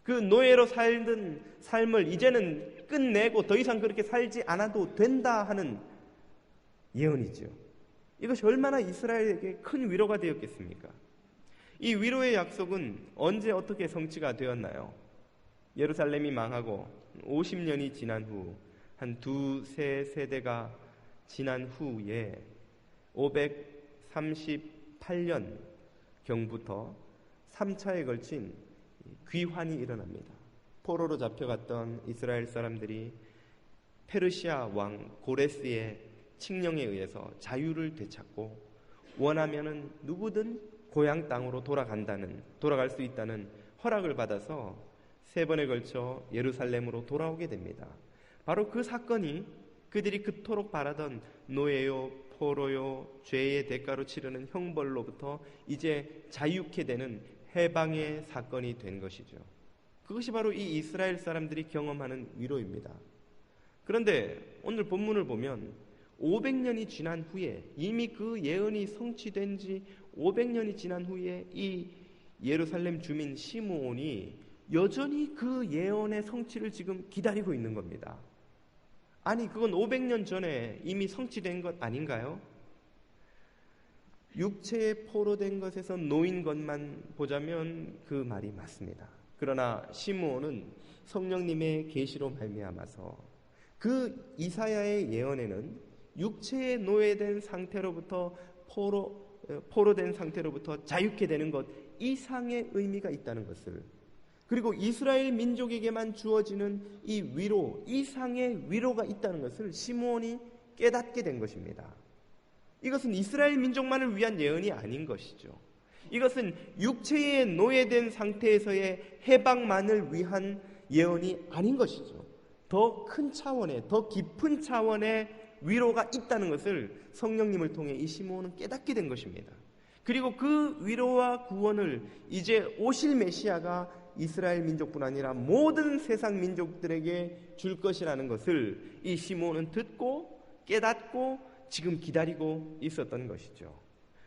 [SPEAKER 1] 그 노예로 살던 삶을 이제는 끝내고 더 이상 그렇게 살지 않아도 된다 하는 예언이죠. 이것이 얼마나 이스라엘에게 큰 위로가 되었겠습니까? 이 위로의 약속은 언제 어떻게 성취가 되었나요? 예루살렘이 망하고 50년이 지난 후, 한 두세 세대가 지난 후에 538년 경부터 3차에 걸친 귀환이 일어납니다. 포로로 잡혀갔던 이스라엘 사람들이 페르시아 왕 고레스의 칙령에 의해서 자유를 되찾고, 원하면은 누구든 고향 땅으로 돌아갈 수 있다는 허락을 받아서 3번에 걸쳐 예루살렘으로 돌아오게 됩니다. 바로 그 사건이 그들이 그토록 바라던 노예요, 포로요, 죄의 대가로 치르는 형벌로부터 이제 자유케 되는 해방의 사건이 된 것이죠. 그것이 바로 이 이스라엘 사람들이 경험하는 위로입니다. 그런데 오늘 본문을 보면 500년이 지난 후에, 이미 그 예언이 성취된 지 500년이 지난 후에 이 예루살렘 주민 시므온이 여전히 그 예언의 성취를 지금 기다리고 있는 겁니다. 아니, 그건 500년 전에 이미 성취된 것 아닌가요? 육체에 포로된 것에서 놓인 것만 보자면 그 말이 맞습니다. 그러나 시므온은 성령님의 계시로 말미암아서 그 이사야의 예언에는 육체에 노예된 상태로부터 포로된 상태로부터 자유케 되는 것 이상의 의미가 있다는 것을, 그리고 이스라엘 민족에게만 주어지는 이 위로 이상의 위로가 있다는 것을 시므온이 깨닫게 된 것입니다. 이것은 이스라엘 민족만을 위한 예언이 아닌 것이죠. 이것은 육체에 노예된 상태에서의 해방만을 위한 예언이 아닌 것이죠. 더 큰 차원의, 더 깊은 차원의 위로가 있다는 것을 성령님을 통해 이 시므온은 깨닫게 된 것입니다. 그리고 그 위로와 구원을 이제 오실 메시아가 이스라엘 민족뿐 아니라 모든 세상 민족들에게 줄 것이라는 것을 이 시므온은 듣고 깨닫고 지금 기다리고 있었던 것이죠.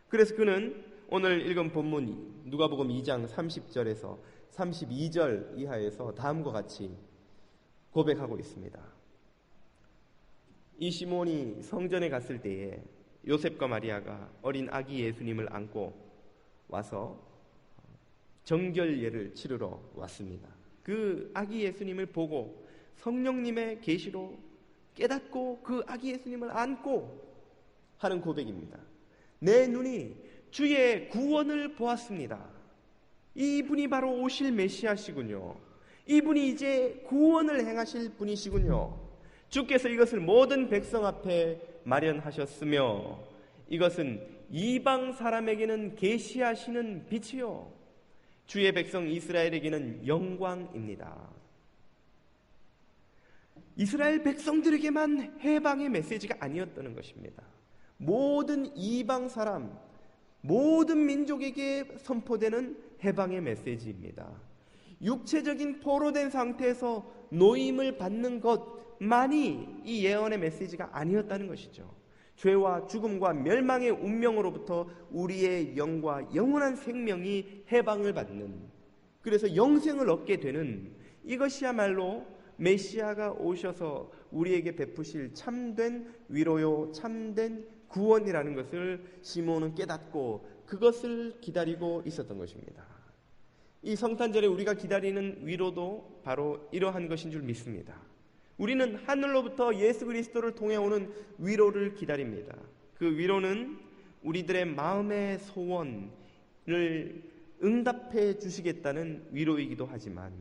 [SPEAKER 1] 그래서 그는 오늘 읽은 본문 누가복음 2장 30절에서 32절 이하에서 다음과 같이 고백하고 있습니다. 이 시므온이 성전에 갔을 때에 요셉과 마리아가 어린 아기 예수님을 안고 와서 정결예를 치르러 왔습니다. 그 아기 예수님을 보고 성령님의 계시로 깨닫고 그 아기 예수님을 안고 하는 고백입니다. 내 눈이 주의 구원을 보았습니다. 이분이 바로 오실 메시아시군요. 이분이 이제 구원을 행하실 분이시군요. 주께서 이것을 모든 백성 앞에 마련하셨으며 이것은 이방 사람에게는 계시하시는 빛이요 주의 백성 이스라엘에게는 영광입니다. 이스라엘 백성들에게만 해방의 메시지가 아니었다는 것입니다. 모든 이방 사람, 모든 민족에게 선포되는 해방의 메시지입니다. 육체적인 포로된 상태에서 노임을 받는 것만이 이 예언의 메시지가 아니었다는 것이죠. 죄와 죽음과 멸망의 운명으로부터 우리의 영과 영원한 생명이 해방을 받는, 그래서 영생을 얻게 되는, 이것이야말로 메시아가 오셔서 우리에게 베푸실 참된 위로요 참된 구원이라는 것을 시몬은 깨닫고 그것을 기다리고 있었던 것입니다. 이 성탄절에 우리가 기다리는 위로도 바로 이러한 것인 줄 믿습니다. 우리는 하늘로부터 예수 그리스도를 통해 오는 위로를 기다립니다. 그 위로는 우리들의 마음의 소원을 응답해 주시겠다는 위로이기도 하지만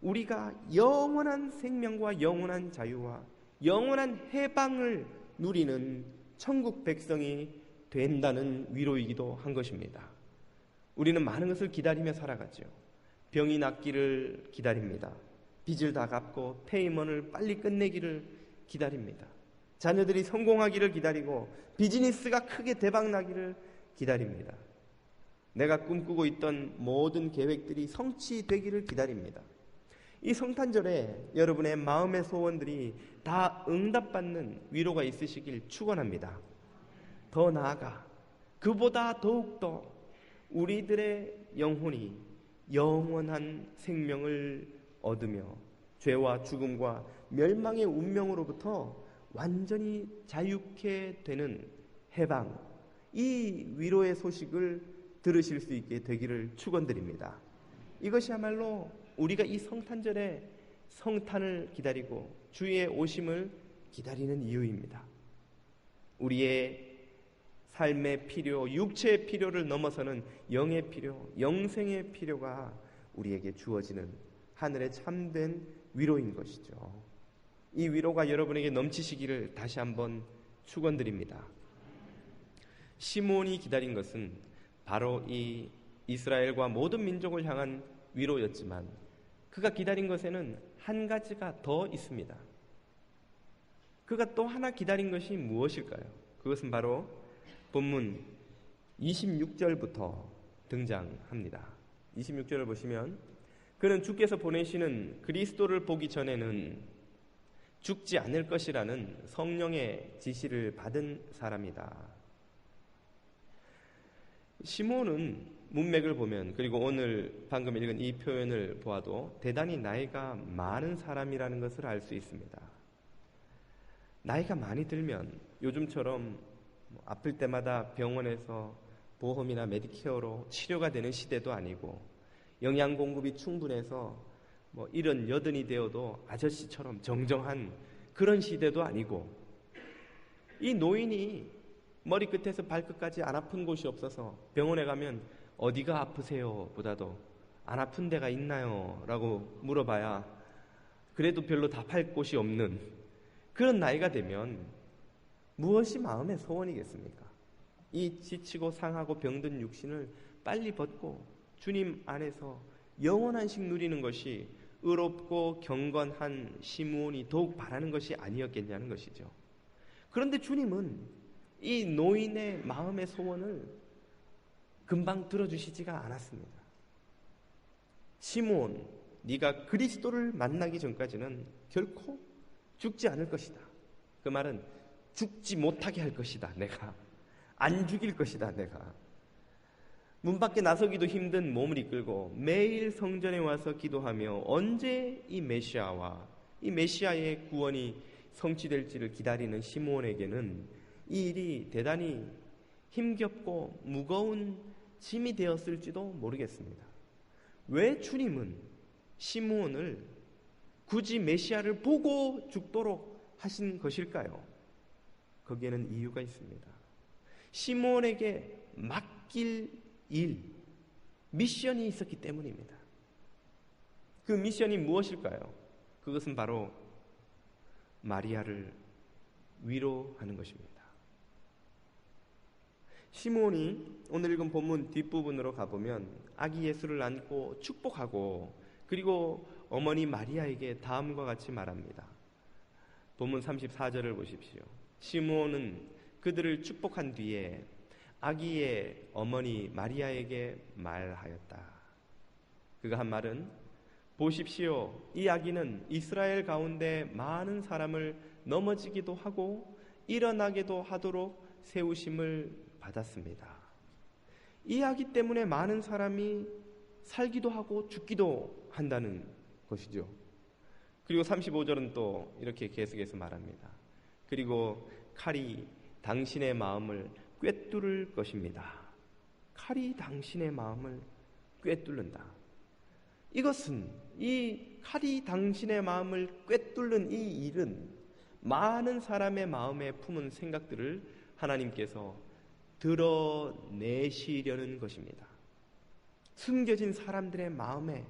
[SPEAKER 1] 우리가 영원한 생명과 영원한 자유와 영원한 해방을 누리는 천국 백성이 된다는 위로이기도 한 것입니다. 우리는 많은 것을 기다리며 살아가죠. 병이 낫기를 기다립니다. 빚을 다 갚고 페이먼을 빨리 끝내기를 기다립니다. 자녀들이 성공하기를 기다리고 비즈니스가 크게 대박나기를 기다립니다. 내가 꿈꾸고 있던 모든 계획들이 성취되기를 기다립니다. 이 성탄절에 여러분의 마음의 소원들이 다 응답받는 위로가 있으시길 축원합니다. 더 나아가 그보다 더욱더 우리들의 영혼이 영원한 생명을 얻으며 죄와 죽음과 멸망의 운명으로부터 완전히 자유케 되는 해방, 이 위로의 소식을 들으실 수 있게 되기를 축원드립니다. 이것이야말로 우리가 이 성탄절에 성탄을 기다리고 주의 오심을 기다리는 이유입니다. 우리의 삶의 필요, 육체의 필요를 넘어서는 영의 필요, 영생의 필요가 우리에게 주어지는 하늘의 참된 위로인 것이죠. 이 위로가 여러분에게 넘치시기를 다시 한번 축원드립니다. 시몬이 기다린 것은 바로 이 이스라엘과 모든 민족을 향한 위로였지만 그가 기다린 것에는 한 가지가 더 있습니다. 그가 또 하나 기다린 것이 무엇일까요? 그것은 바로 본문 26절부터 등장합니다. 26절을 보시면 그는 주께서 보내시는 그리스도를 보기 전에는 죽지 않을 것이라는 성령의 지시를 받은 사람이다. 시몬은 문맥을 보면, 그리고 오늘 방금 읽은 이 표현을 보아도 대단히 나이가 많은 사람이라는 것을 알 수 있습니다. 나이가 많이 들면 요즘처럼 아플 때마다 병원에서 보험이나 메디케어로 치료가 되는 시대도 아니고 영양 공급이 충분해서 70, 80이 되어도 아저씨처럼 정정한 그런 시대도 아니고 이 노인이 머리끝에서 발끝까지 안 아픈 곳이 없어서 병원에 가면 어디가 아프세요? 보다도 안 아픈 데가 있나요? 라고 물어봐야 그래도 별로 답할 곳이 없는 그런 나이가 되면 무엇이 마음의 소원이겠습니까? 이 지치고 상하고 병든 육신을 빨리 벗고 주님 안에서 영원한 식 누리는 것이 의롭고 경건한 시므온이 더욱 바라는 것이 아니었겠냐는 것이죠. 그런데 주님은 이 노인의 마음의 소원을 금방 들어주시지가 않았습니다. 시므온, 네가 그리스도를 만나기 전까지는 결코 죽지 않을 것이다. 그 말은 죽지 못하게 할 것이다. 내가 안 죽일 것이다. 내가 문 밖에 나서기도 힘든 몸을 이끌고 매일 성전에 와서 기도하며 언제 이 메시아와 이 메시아의 구원이 성취될지를 기다리는 시므온에게는 이 일이 대단히 힘겹고 무거운 짐이 되었을지도 모르겠습니다. 왜 주님은 시므온을 굳이 메시아를 보고 죽도록 하신 것일까요? 거기에는 이유가 있습니다. 시므온에게 맡길 일, 미션이 있었기 때문입니다. 그 미션이 무엇일까요? 그것은 바로 마리아를 위로하는 것입니다. 시므온이 오늘 읽은 본문 뒷부분으로 가보면 아기 예수를 안고 축복하고 그리고 어머니 마리아에게 다음과 같이 말합니다. 본문 34절을 보십시오. 시므온은 그들을 축복한 뒤에 아기의 어머니 마리아에게 말하였다. 그가 한 말은 보십시오. 이 아기는 이스라엘 가운데 많은 사람을 넘어지기도 하고 일어나기도 하도록 세우심을 받았습니다. 이 아기 때문에 많은 사람이 살기도 하고 죽기도 한다는 것이죠. 그리고 35절은 또 이렇게 계속해서 말합니다. 그리고 칼이 당신의 마음을 꿰뚫을 것입니다. 칼이 당신의 마음을 꿰뚫는다. 이것은 이 칼이 당신의 마음을 꿰뚫는 이 일은 많은 사람의 마음에 품은 생각들을 하나님께서 드러내시려는 것입니다. 숨겨진 사람들의 마음의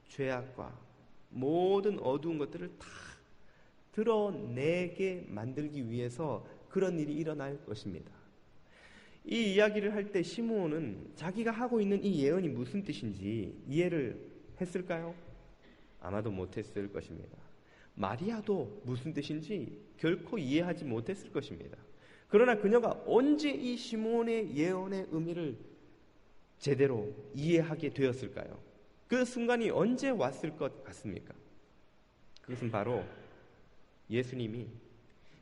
[SPEAKER 1] 죄악과 모든 어두운 것들을 다 드러내게 만들기 위해서 그런 일이 일어날 것입니다. 이 이야기를 할 때 시므온은 자기가 하고 있는 이 예언이 무슨 뜻인지 이해를 했을까요? 아마도 못했을 것입니다. 마리아도 무슨 뜻인지 결코 이해하지 못했을 것입니다. 그러나 그녀가 언제 이 시므온의 예언의 의미를 제대로 이해하게 되었을까요? 그 순간이 언제 왔을 것 같습니까? 그것은 바로 예수님이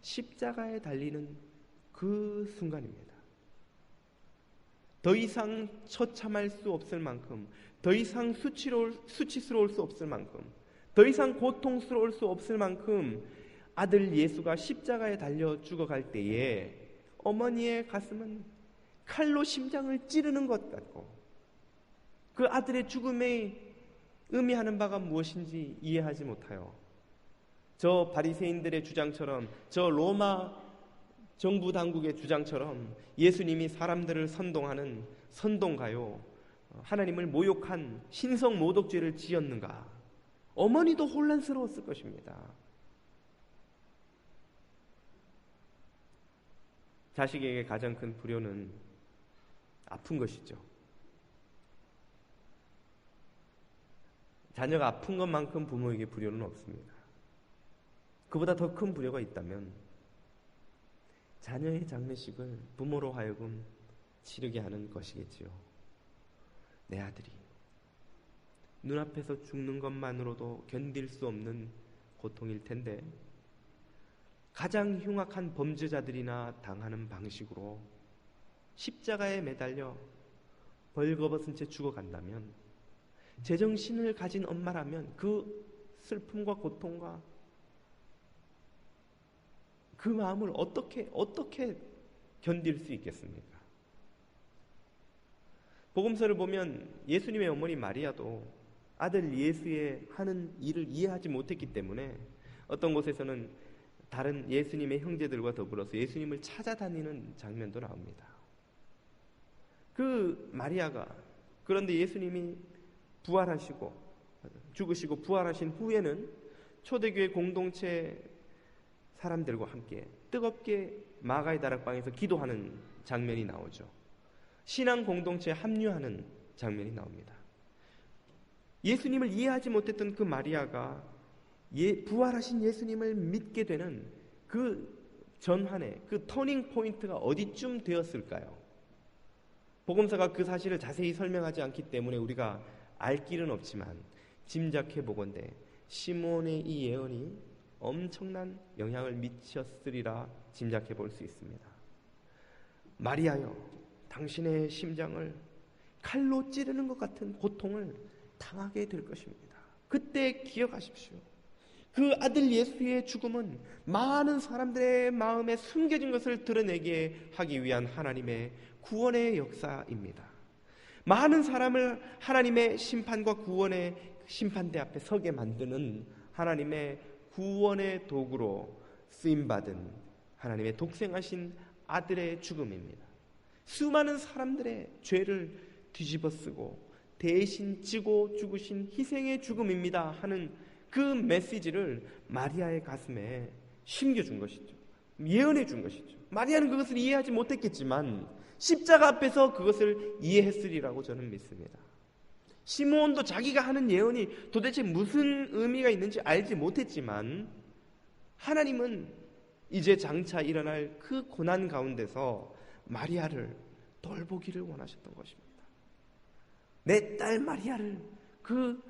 [SPEAKER 1] 십자가에 달리는 그 순간입니다. 더 이상 처참할 수 없을 만큼, 더 이상 수치스러울 수 없을 만큼, 더 이상 고통스러울 수 없을 만큼 아들 예수가 십자가에 달려 죽어갈 때에 어머니의 가슴은 칼로 심장을 찌르는 것 같고 그 아들의 죽음에 의미하는 바가 무엇인지 이해하지 못하여 저 바리새인들의 주장처럼, 저 로마 정부 당국의 주장처럼 예수님이 사람들을 선동하는 선동가요, 하나님을 모욕한 신성 모독죄를 지었는가? 어머니도 혼란스러웠을 것입니다. 자식에게 가장 큰 불효는 아픈 것이죠. 자녀가 아픈 것만큼 부모에게 불효는 없습니다. 그보다 더 큰 불효가 있다면 자녀의 장례식을 부모로 하여금 치르게 하는 것이겠지요. 내 아들이 눈앞에서 죽는 것만으로도 견딜 수 없는 고통일 텐데 가장 흉악한 범죄자들이나 당하는 방식으로 십자가에 매달려 벌거벗은 채 죽어간다면 제정신을 가진 엄마라면 그 슬픔과 고통과 그 마음을 어떻게 견딜 수 있겠습니까? 복음서를 보면 예수님의 어머니 마리아도 아들 예수의 하는 일을 이해하지 못했기 때문에 어떤 곳에서는 다른 예수님의 형제들과 더불어서 예수님을 찾아다니는 장면도 나옵니다. 그 마리아가 그런데 예수님이 부활하시고 죽으시고 부활하신 후에는 초대교회 공동체 사람들과 함께 뜨겁게 마가의 다락방에서 기도하는 장면이 나오죠. 신앙 공동체에 합류하는 장면이 나옵니다. 예수님을 이해하지 못했던 그 마리아가 부활하신 예수님을 믿게 되는 그 전환의 그 터닝 포인트가 어디쯤 되었을까요? 복음서가 그 사실을 자세히 설명하지 않기 때문에 우리가 알 길은 없지만 짐작해 보건대 시므온의 이 예언이 엄청난 영향을 미쳤으리라 짐작해 볼 수 있습니다. 마리아여, 당신의 심장을 칼로 찌르는 것 같은 고통을 당하게 될 것입니다. 그때 기억하십시오. 그 아들 예수의 죽음은 많은 사람들의 마음에 숨겨진 것을 드러내게 하기 위한 하나님의 구원의 역사입니다. 많은 사람을 하나님의 심판과 구원의 심판대 앞에 서게 만드는 하나님의 구원의 도구로 쓰임받은 하나님의 독생하신 아들의 죽음입니다. 수많은 사람들의 죄를 뒤집어쓰고 대신 지고 죽으신 희생의 죽음입니다 하는 그 메시지를 마리아의 가슴에 심겨준 것이죠. 예언해 준 것이죠. 마리아는 그것을 이해하지 못했겠지만 십자가 앞에서 그것을 이해했으리라고 저는 믿습니다. 시므온도 자기가 하는 예언이 도대체 무슨 의미가 있는지 알지 못했지만 하나님은 이제 장차 일어날 그 고난 가운데서 마리아를 돌보기를 원하셨던 것입니다. 내 딸 마리아를 그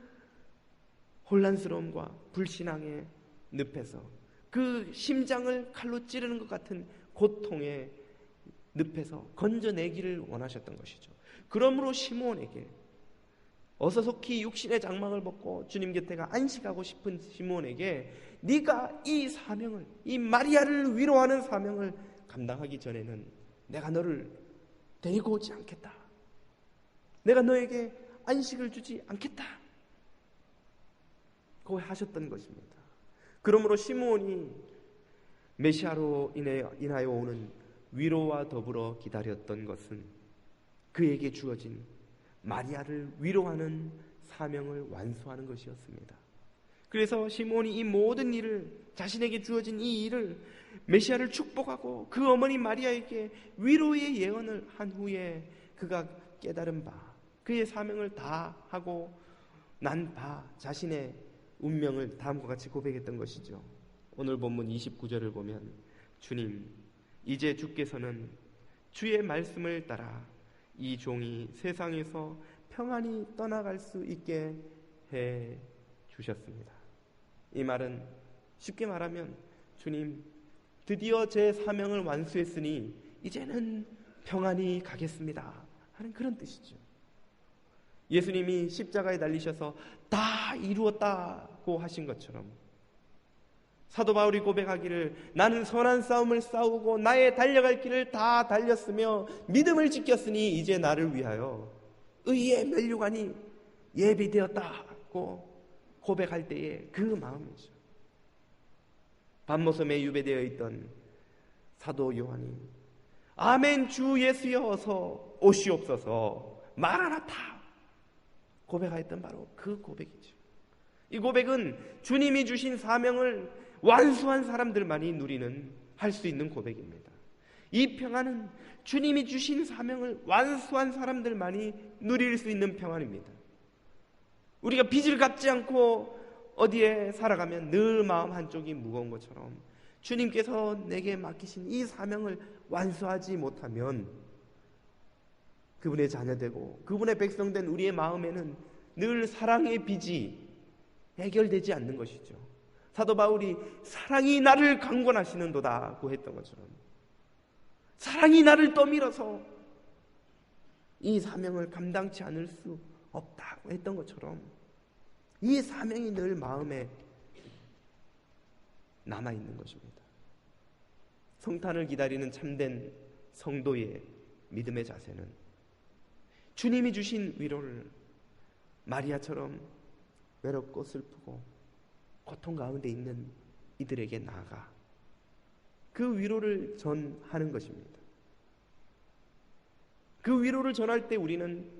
[SPEAKER 1] 혼란스러움과 불신앙의 늪에서 그 심장을 칼로 찌르는 것 같은 고통의 늪에서 건져내기를 원하셨던 것이죠. 그러므로 시므온에게 어서 속히 육신의 장막을 벗고 주님 곁에 가 안식하고 싶은 시므온에게 네가 이 사명을, 이 마리아를 위로하는 사명을 감당하기 전에는 내가 너를 데리고 오지 않겠다. 내가 너에게 안식을 주지 않겠다. 고하셨던 것입니다. 그러므로 시므온이 메시아로 인하여 오는 위로와 더불어 기다렸던 것은 그에게 주어진 마리아를 위로하는 사명을 완수하는 것이었습니다. 그래서 시므온이 이 모든 일을, 자신에게 주어진 이 일을 메시아를 축복하고 그 어머니 마리아에게 위로의 예언을 한 후에 그가 깨달은 바, 그의 사명을 다 하고 난 바 자신의 운명을 다음과 같이 고백했던 것이죠. 오늘 본문 29절을 보면 주님, 이제 주께서는 주의 말씀을 따라 이 종이 세상에서 평안히 떠나갈 수 있게 해 주셨습니다. 이 말은 쉽게 말하면 주님, 드디어 제 사명을 완수했으니 이제는 평안히 가겠습니다 하는 그런 뜻이죠. 예수님이 십자가에 달리셔서 다 이루었다고 하신 것처럼 사도 바울이 고백하기를 나는 선한 싸움을 싸우고 나의 달려갈 길을 다 달렸으며 믿음을 지켰으니 이제 나를 위하여 의의 면류관이 예비되었다고 고백할 때의 그 마음이죠. 밤모섬에 유배되어 있던 사도 요한이 아멘 주 예수여 어서 오시옵소서 마라나타 고백하였던 바로 그 고백이죠. 이 고백은 주님이 주신 사명을 완수한 사람들만이 누리는, 할 수 있는 고백입니다. 이 평안은 주님이 주신 사명을 완수한 사람들만이 누릴 수 있는 평안입니다. 우리가 빚을 갚지 않고 어디에 살아가면 늘 마음 한쪽이 무거운 것처럼 주님께서 내게 맡기신 이 사명을 완수하지 못하면 그분의 자녀되고 그분의 백성된 우리의 마음에는 늘 사랑의 빚이 해결되지 않는 것이죠. 사도 바울이 사랑이 나를 강권하시는도다고 했던 것처럼 사랑이 나를 떠밀어서 이 사명을 감당치 않을 수 없다고 했던 것처럼 이 사명이 늘 마음에 남아있는 것입니다. 성탄을 기다리는 참된 성도의 믿음의 자세는 주님이 주신 위로를 마리아처럼 외롭고 슬프고 고통 가운데 있는 이들에게 나아가 그 위로를 전하는 것입니다. 그 위로를 전할 때 우리는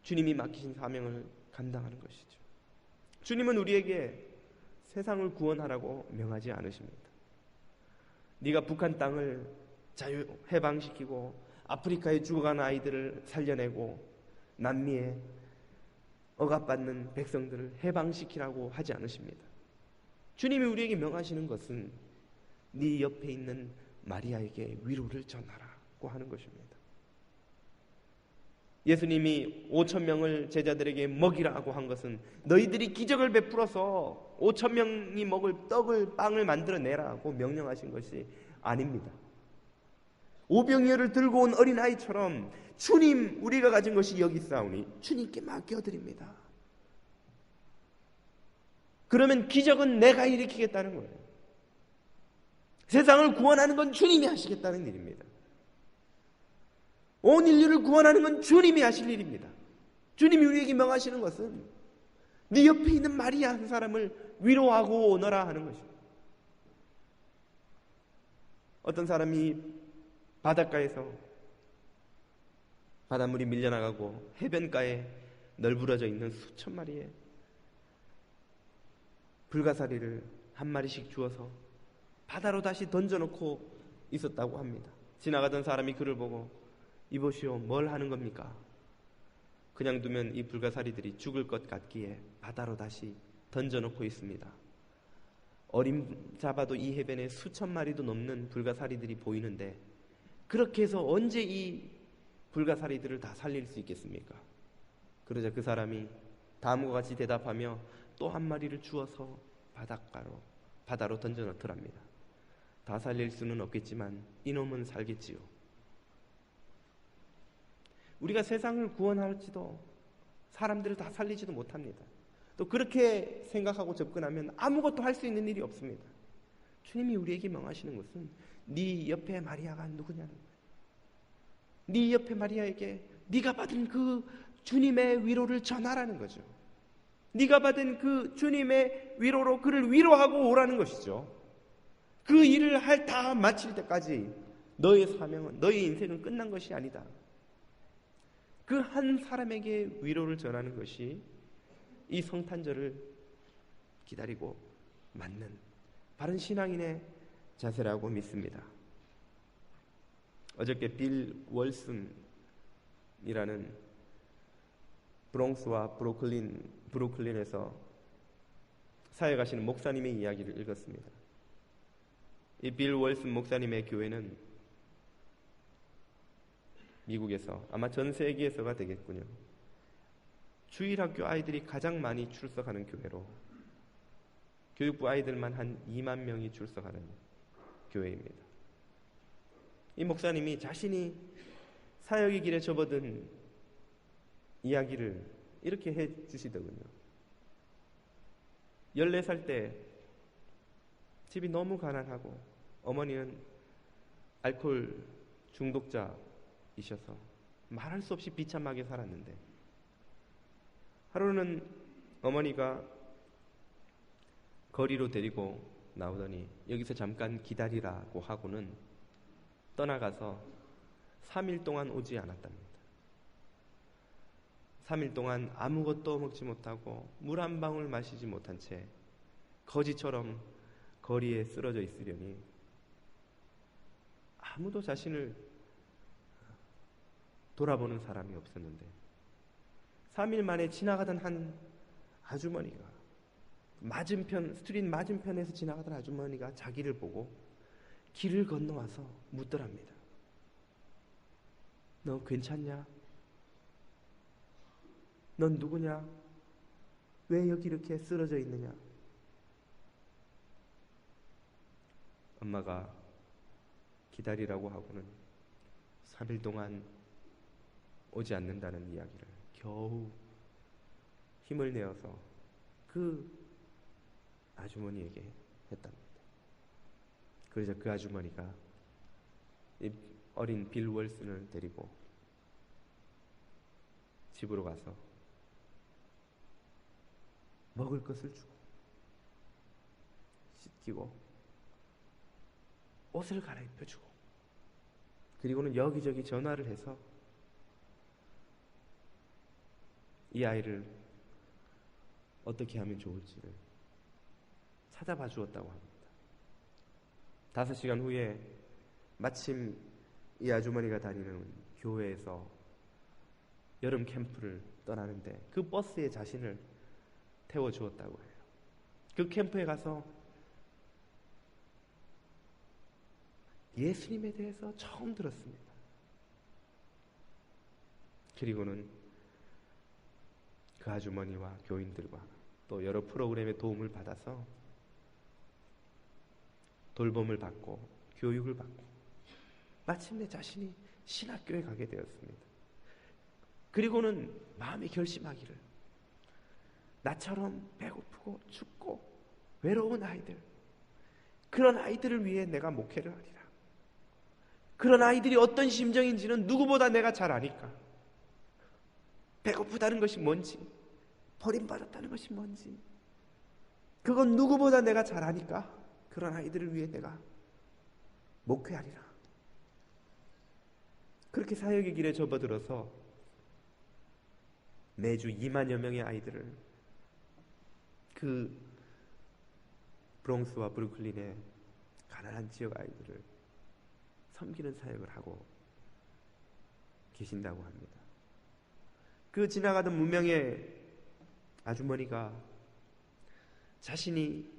[SPEAKER 1] 주님이 맡기신 사명을 감당하는 것이죠. 주님은 우리에게 세상을 구원하라고 명하지 않으십니다. 네가 북한 땅을 해방시키고 아프리카에 죽어가는 아이들을 살려내고 남미에 억압받는 백성들을 해방시키라고 하지 않으십니다. 주님이 우리에게 명하시는 것은 네 옆에 있는 마리아에게 위로를 전하라고 하는 것입니다. 예수님이 5,000명을 제자들에게 먹이라고 한 것은 너희들이 기적을 베풀어서 5,000명이 먹을 빵을 만들어내라고 명령하신 것이 아닙니다. 오병이어를 들고 온 어린아이처럼 주님, 우리가 가진 것이 여기 있사오니 주님께 맡겨드립니다. 그러면 기적은 내가 일으키겠다는 거예요. 세상을 구원하는 건 주님이 하시겠다는 일입니다. 온 인류를 구원하는 건 주님이 하실 일입니다. 주님이 우리에게 명하시는 것은 네 옆에 있는 마리아 한 사람을 위로하고 오너라 하는 것입니다. 어떤 사람이 바닷가에서 바닷물이 밀려나가고 해변가에 널브러져 있는 수천 마리의 불가사리를 한 마리씩 주어서 바다로 다시 던져놓고 있었다고 합니다. 지나가던 사람이 그를 보고 이보시오, 뭘 하는 겁니까? 그냥 두면 이 불가사리들이 죽을 것 같기에 바다로 다시 던져놓고 있습니다. 어림잡아도 이 해변에 수천 마리도 넘는 불가사리들이 보이는데 그렇게 해서 언제 이 불가사리들을 다 살릴 수 있겠습니까? 그러자 그 사람이 다음과 같이 대답하며 또 한 마리를 주워서 바다로 던져놓더랍니다. 다 살릴 수는 없겠지만 이놈은 살겠지요. 우리가 세상을 구원할지도 사람들을 다 살리지도 못합니다. 또 그렇게 생각하고 접근하면 아무것도 할 수 있는 일이 없습니다. 주님이 우리에게 명하시는 것은 네 옆에 마리아가 누구냐는 거예요. 네 옆에 마리아에게 네가 받은 그 주님의 위로를 전하라는 거죠. 네가 받은 그 주님의 위로로 그를 위로하고 오라는 것이죠. 그 일을 다 마칠 때까지 너의 사명은, 너의 인생은 끝난 것이 아니다. 그 한 사람에게 위로를 전하는 것이 이 성탄절을 기다리고 맞는 바른 신앙인의 자세라고 믿습니다. 어저께 빌 월슨이라는 브롱스와 브루클린에서 사역하시는 목사님의 이야기를 읽었습니다. 이 빌 월슨 목사님의 교회는 미국에서 아마 전 세계에서가 되겠군요. 주일학교 아이들이 가장 많이 출석하는 교회로 교육부 아이들만 한 2만 명이 출석하는 교회입니다. 이 목사님이 자신이 사역의 길에 접어든 이야기를 이렇게 해 주시더군요. 14살 때 집이 너무 가난하고 어머니는 알코올 중독자이셔서 말할 수 없이 비참하게 살았는데 하루는 어머니가 거리로 데리고 나오더니 여기서 잠깐 기다리라고 하고는 떠나가서 3일 동안 오지 않았답니다. 3일 동안 아무것도 먹지 못하고 물 한 방울 마시지 못한 채 거지처럼 거리에 쓰러져 있으려니 아무도 자신을 돌아보는 사람이 없었는데 3일 만에 지나가던 한 아주머니가 스트릿 맞은편에서 지나가던 아주머니가 자기를 보고 길을 건너와서 묻더랍니다. 너 괜찮냐? 넌 누구냐? 왜 여기 이렇게 쓰러져 있느냐? 엄마가 기다리라고 하고는 3일 동안 오지 않는다는 이야기를 겨우 힘을 내어서 그 아주머니에게 했답니다. 그러자 그 아주머니가 이 어린 빌 월슨을 데리고 집으로 가서 먹을 것을 주고 씻기고 옷을 갈아입혀주고 그리고는 여기저기 전화를 해서 이 아이를 어떻게 하면 좋을지를 찾아봐 주었다고 합니다. 5시간 후에 마침 이 아주머니가 다니는 교회에서 여름 캠프를 떠나는데 그 버스에 자신을 태워주었다고 해요. 그 캠프에 가서 예수님에 대해서 처음 들었습니다. 그리고는 그 아주머니와 교인들과 또 여러 프로그램의 도움을 받아서 돌봄을 받고 교육을 받고 마침내 자신이 신학교에 가게 되었습니다. 그리고는 마음이 결심하기를 나처럼 배고프고 춥고 외로운 아이들, 그런 아이들을 위해 내가 목회를 하리라. 그런 아이들이 어떤 심정인지는 누구보다 내가 잘 아니까
[SPEAKER 4] 배고프다는 것이 뭔지, 버림받았다는 것이 뭔지, 그건 누구보다 내가 잘 아니까 그런 아이들을 위해 내가 목회하리라. 그렇게 사역의 길에 접어들어서 매주 2만여 명의 아이들을, 그 브롱스와 브루클린의 가난한 지역 아이들을 섬기는 사역을 하고 계신다고 합니다. 그 지나가던 무명의 아주머니가 자신이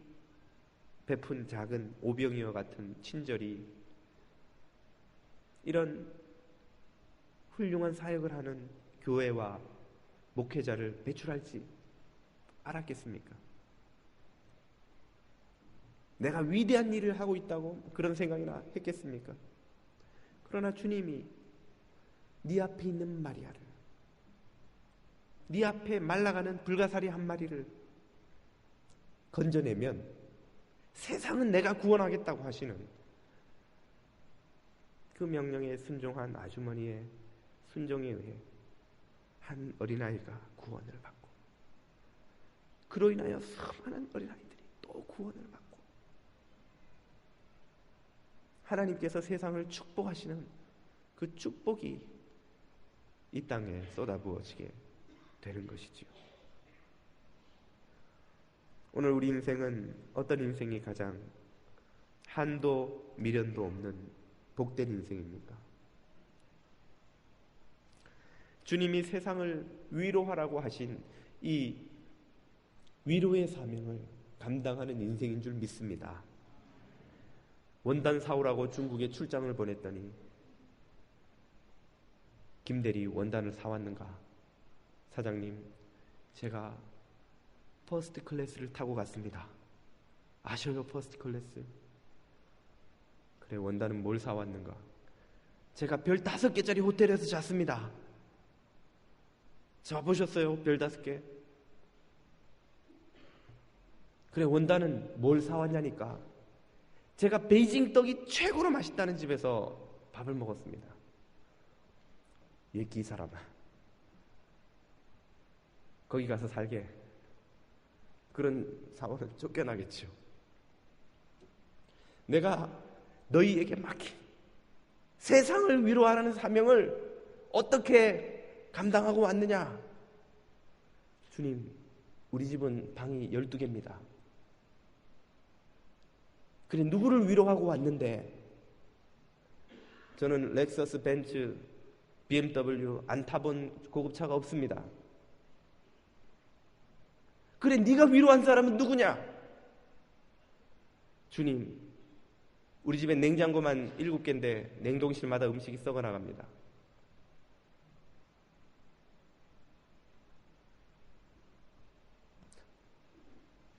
[SPEAKER 4] 베푼 작은 오병이와 같은 친절이 이런 훌륭한 사역을 하는 교회와 목회자를 배출할지 알았겠습니까? 내가 위대한 일을 하고 있다고 그런 생각이나 했겠습니까? 그러나 주님이 네 앞에 있는 마리아를, 네 앞에 말라가는 불가사리 한 마리를 건져내면 세상은 내가 구원하겠다고 하시는 그 명령에 순종한 아주머니의 순종에 의해 한 어린아이가 구원을 받고, 그로 인하여 수많은 어린아이들이 또 구원을 받고, 하나님께서 세상을 축복하시는 그 축복이 이 땅에 쏟아부어지게 되는 것이지요. 오늘 우리 인생은 어떤 인생이 가장 한도 미련도 없는 복된 인생입니까? 주님이 세상을 위로하라고 하신 이 위로의 사명을 감당하는 인생인 줄 믿습니다. 원단 사오라고 중국에 출장을 보냈더니 김대리 원단을 사왔는가? 사장님, 제가 퍼스트 클래스를 타고 갔습니다. 아셔요, 퍼스트 클래스? 그래, 원단은 뭘 사왔는가? 제가 별 5개짜리 호텔에서 잤습니다. 자보셨어요? 별 5개? 그래, 원단은 뭘 사왔냐니까? 제가 베이징 떡이 최고로 맛있다는 집에서 밥을 먹었습니다. 얘기 사람아, 거기 가서 살게. 그런 사원은 쫓겨나겠죠. 내가 너희에게 맡긴 세상을 위로하라는 사명을 어떻게 감당하고 왔느냐? 주님, 우리 집은 방이 12개입니다. 그래, 누구를 위로하고 왔는데? 저는 렉서스, 벤츠, BMW 안 타본 고급차가 없습니다. 그래, 네가 위로한 사람은 누구냐? 주님, 우리 집에 냉장고만 7개인데 냉동실마다 음식이 썩어나갑니다.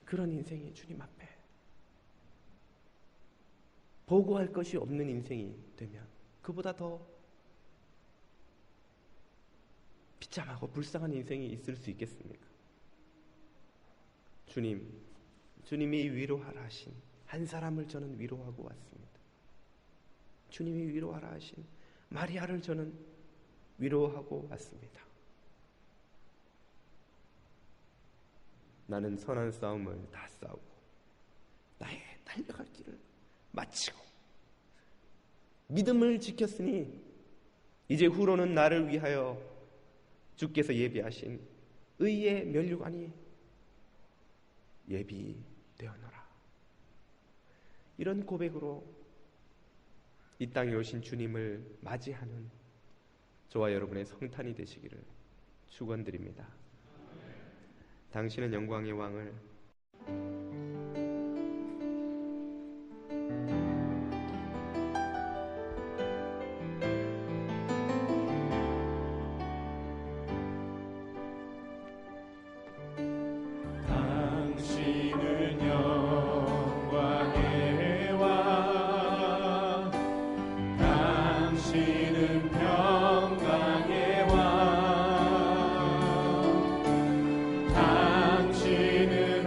[SPEAKER 4] 그런 인생이 주님 앞에 보고할 것이 없는 인생이 되면 그보다 더 비참하고 불쌍한 인생이 있을 수 있겠습니까? 주님이 위로하라 하신 한 사람을 저는 위로하고 왔습니다. 주님이 위로하라 하신 마리아를 저는 위로하고 왔습니다. 나는 선한 싸움을 다 싸우고 나의 달려갈 길을 마치고 믿음을 지켰으니 이제 후로는 나를 위하여 주께서 예비하신 의의 면류관이 예비되어노라. 이런 고백으로 이 땅에 오신 주님을 맞이하는 저와 여러분의 성탄이 되시기를 축원드립니다. 당신은 영광의 왕을
[SPEAKER 2] 당신은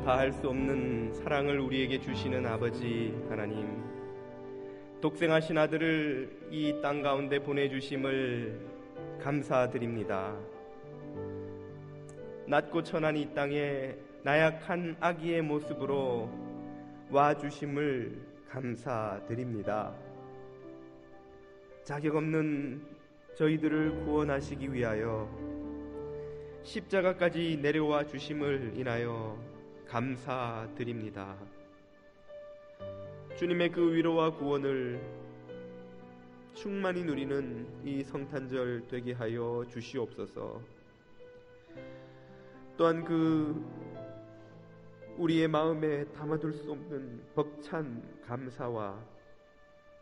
[SPEAKER 1] 다할 수 없는 사랑을 우리에게 주시는 아버지 하나님, 독생하신 아들을 이 땅 가운데 보내주심을 감사드립니다. 낮고 천한 이 땅에 나약한 아기의 모습으로 와주심을 감사드립니다. 자격 없는 저희들을 구원하시기 위하여 십자가까지 내려와 주심을 인하여 감사드립니다. 주님의 그 위로와 구원을 충만히 누리는 이 성탄절 되게 하여 주시옵소서. 또한 그 우리의 마음에 담아둘 수 없는 벅찬 감사와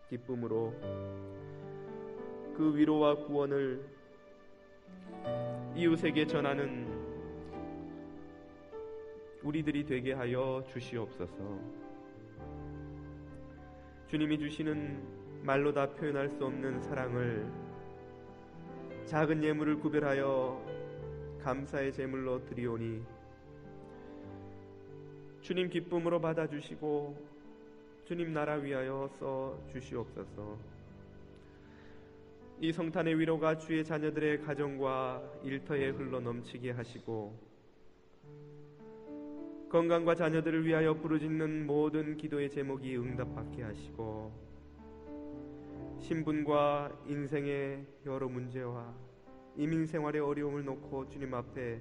[SPEAKER 1] 기쁨으로 그 위로와 구원을 이웃에게 전하는 우리들이 되게 하여 주시옵소서. 주님이 주시는 말로 다 표현할 수 없는 사랑을 작은 예물을 구별하여 감사의 제물로 드리오니 주님 기쁨으로 받아주시고 주님 나라 위하여 써 주시옵소서. 이 성탄의 위로가 주의 자녀들의 가정과 일터에 흘러 넘치게 하시고 건강과 자녀들을 위하여 부르짖는 모든 기도의 제목이 응답받게 하시고 신분과 인생의 여러 문제와 이민생활의 어려움을 놓고 주님 앞에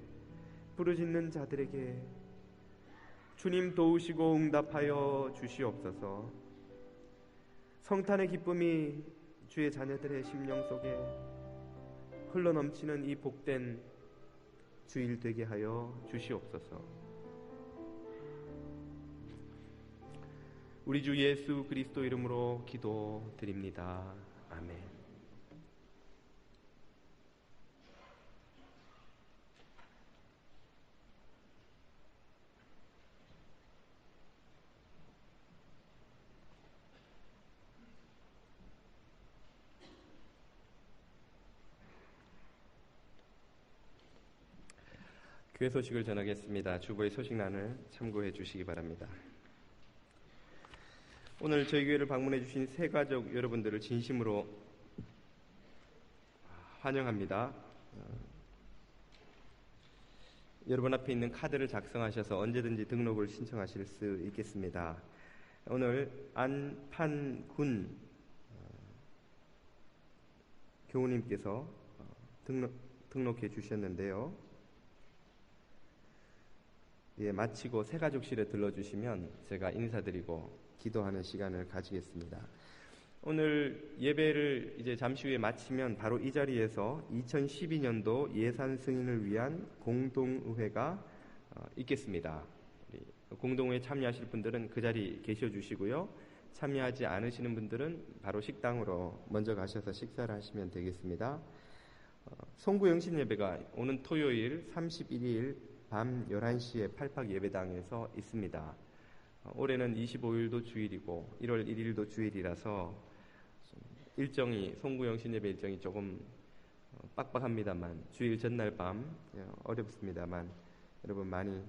[SPEAKER 1] 부르짖는 자들에게 주님 도우시고 응답하여 주시옵소서. 성탄의 기쁨이 주의 자녀들의 심령 속에 흘러넘치는 이 복된 주일 되게 하여 주시옵소서. 우리 주 예수 그리스도 이름으로 기도드립니다. 아멘. 교회 소식을 전하겠습니다. 주보의 소식란을 참고해 주시기 바랍니다. 오늘 저희 교회를 방문해 주신 새가족 여러분들을 진심으로 환영합니다. 여러분 앞에 있는 카드를 작성하셔서 언제든지 등록을 신청하실 수 있겠습니다. 오늘 안판군 교우님께서 등록해 주셨는데요. 예, 마치고 새가족실에 들러주시면 제가 인사드리고 기도하는 시간을 가지겠습니다. 오늘 예배를 이제 잠시 후에 마치면 바로 이 자리에서 2012년도 예산 승인을 위한 공동의회가 있겠습니다. 공동의회 참여하실 분들은 그 자리 계셔 주시고요. 참여하지 않으시는 분들은 바로 식당으로 먼저 가셔서 식사를 하시면 되겠습니다. 송구 영신 예배가 오는 토요일 31일 밤 11시에 팔팍 예배당에서 있습니다. 올해는 25일도 주일이고 1월 1일도 주일이라서 일정이 송구 영신 예배 일정이 조금 빡빡합니다만 주일 전날 밤 어렵습니다만 여러분 많이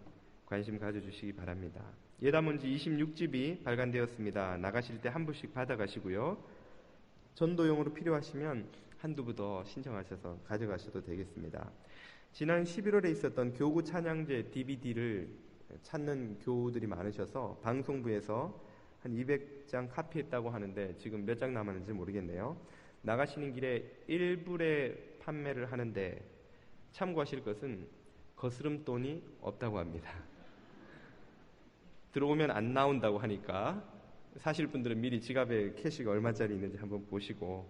[SPEAKER 1] 관심 가져주시기 바랍니다. 예담원지 26집이 발간되었습니다. 나가실 때 한 부씩 받아가시고요. 전도용으로 필요하시면 한두 부 더 신청하셔서 가져가셔도 되겠습니다. 지난 11월에 있었던 교구 찬양제 DVD를 찾는 교우들이 많으셔서 방송부에서 한 200장 카피했다고 하는데 지금 몇 장 남았는지 모르겠네요. 나가시는 길에 1불에 판매를 하는데 참고하실 것은 거스름돈이 없다고 합니다. 들어오면 안 나온다고 하니까 사실 분들은 미리 지갑에 캐시가 얼마짜리 있는지 한번 보시고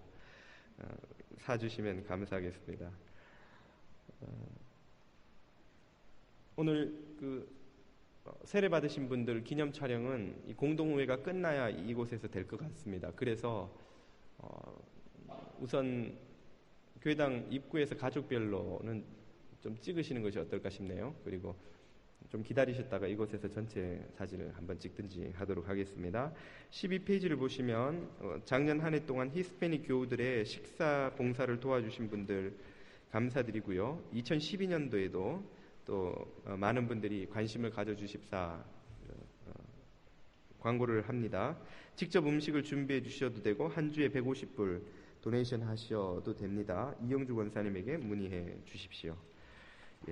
[SPEAKER 1] 사주시면 감사하겠습니다. 오늘 세례 받으신 분들 기념 촬영은 이 공동의회가 끝나야 이곳에서 될 것 같습니다. 그래서 우선 교회당 입구에서 가족별로는 좀 찍으시는 것이 어떨까 싶네요. 그리고 좀 기다리셨다가 이곳에서 전체 사진을 한번 찍든지 하도록 하겠습니다. 12페이지를 보시면 작년 한 해 동안 히스패닉 교우들의 식사 봉사를 도와주신 분들 감사드리고요. 2012년도에도 또 많은 분들이 관심을 가져주십사 광고를 합니다. 직접 음식을 준비해 주셔도 되고 한 주에 150불 도네이션 하셔도 됩니다. 이영주 권사님에게 문의해 주십시오.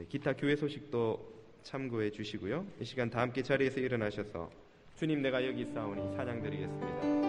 [SPEAKER 1] 기타 교회 소식도 참고해 주시고요. 이 시간 다 함께 자리에서 일어나셔서 주님 내가 여기 있사오니 찬양 드리겠습니다.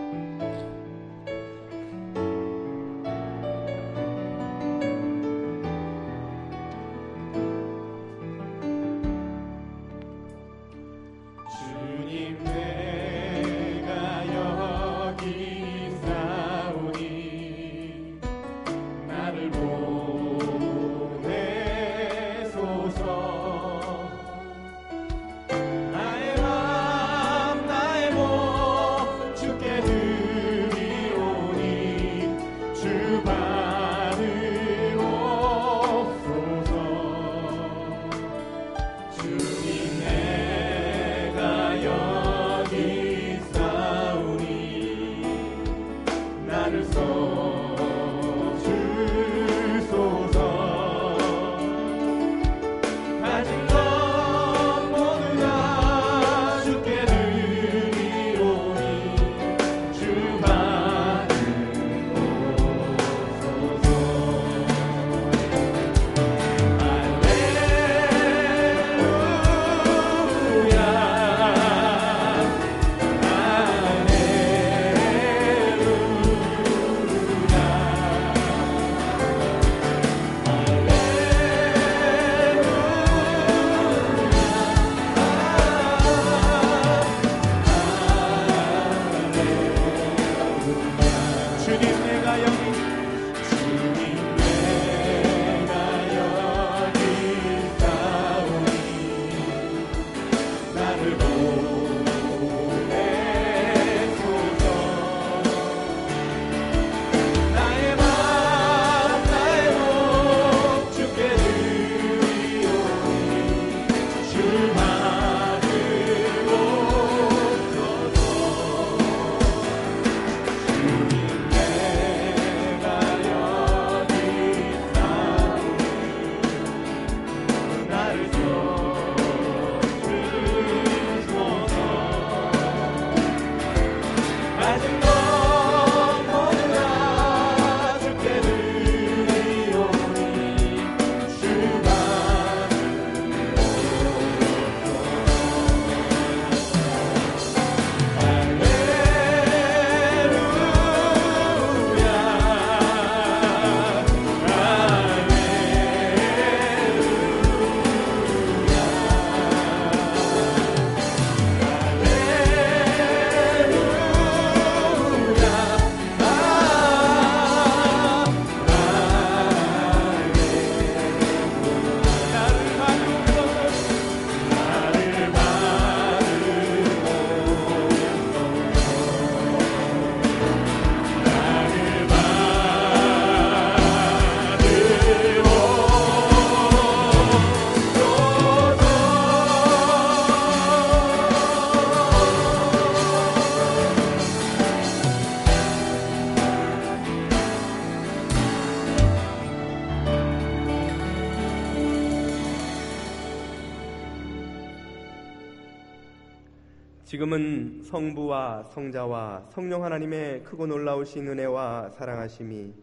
[SPEAKER 1] 지금은 성부와 성자와 성령 하나님의 크고 놀라우신 은혜와 사랑하심이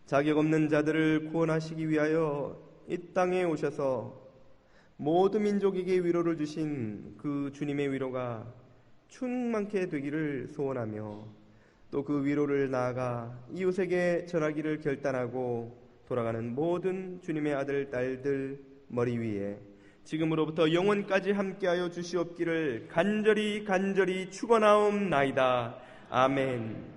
[SPEAKER 1] 자격 없는 자들을 구원하시기 위하여 이 땅에 오셔서 모든 민족에게 위로를 주신 그 주님의 위로가 충만케 되기를 소원하며 또 그 위로를 나아가 이웃에게 전하기를 결단하고 돌아가는 모든 주님의 아들 딸들 머리 위에 지금으로부터 영원까지 함께하여 주시옵기를 간절히 축원하옵나이다. 아멘.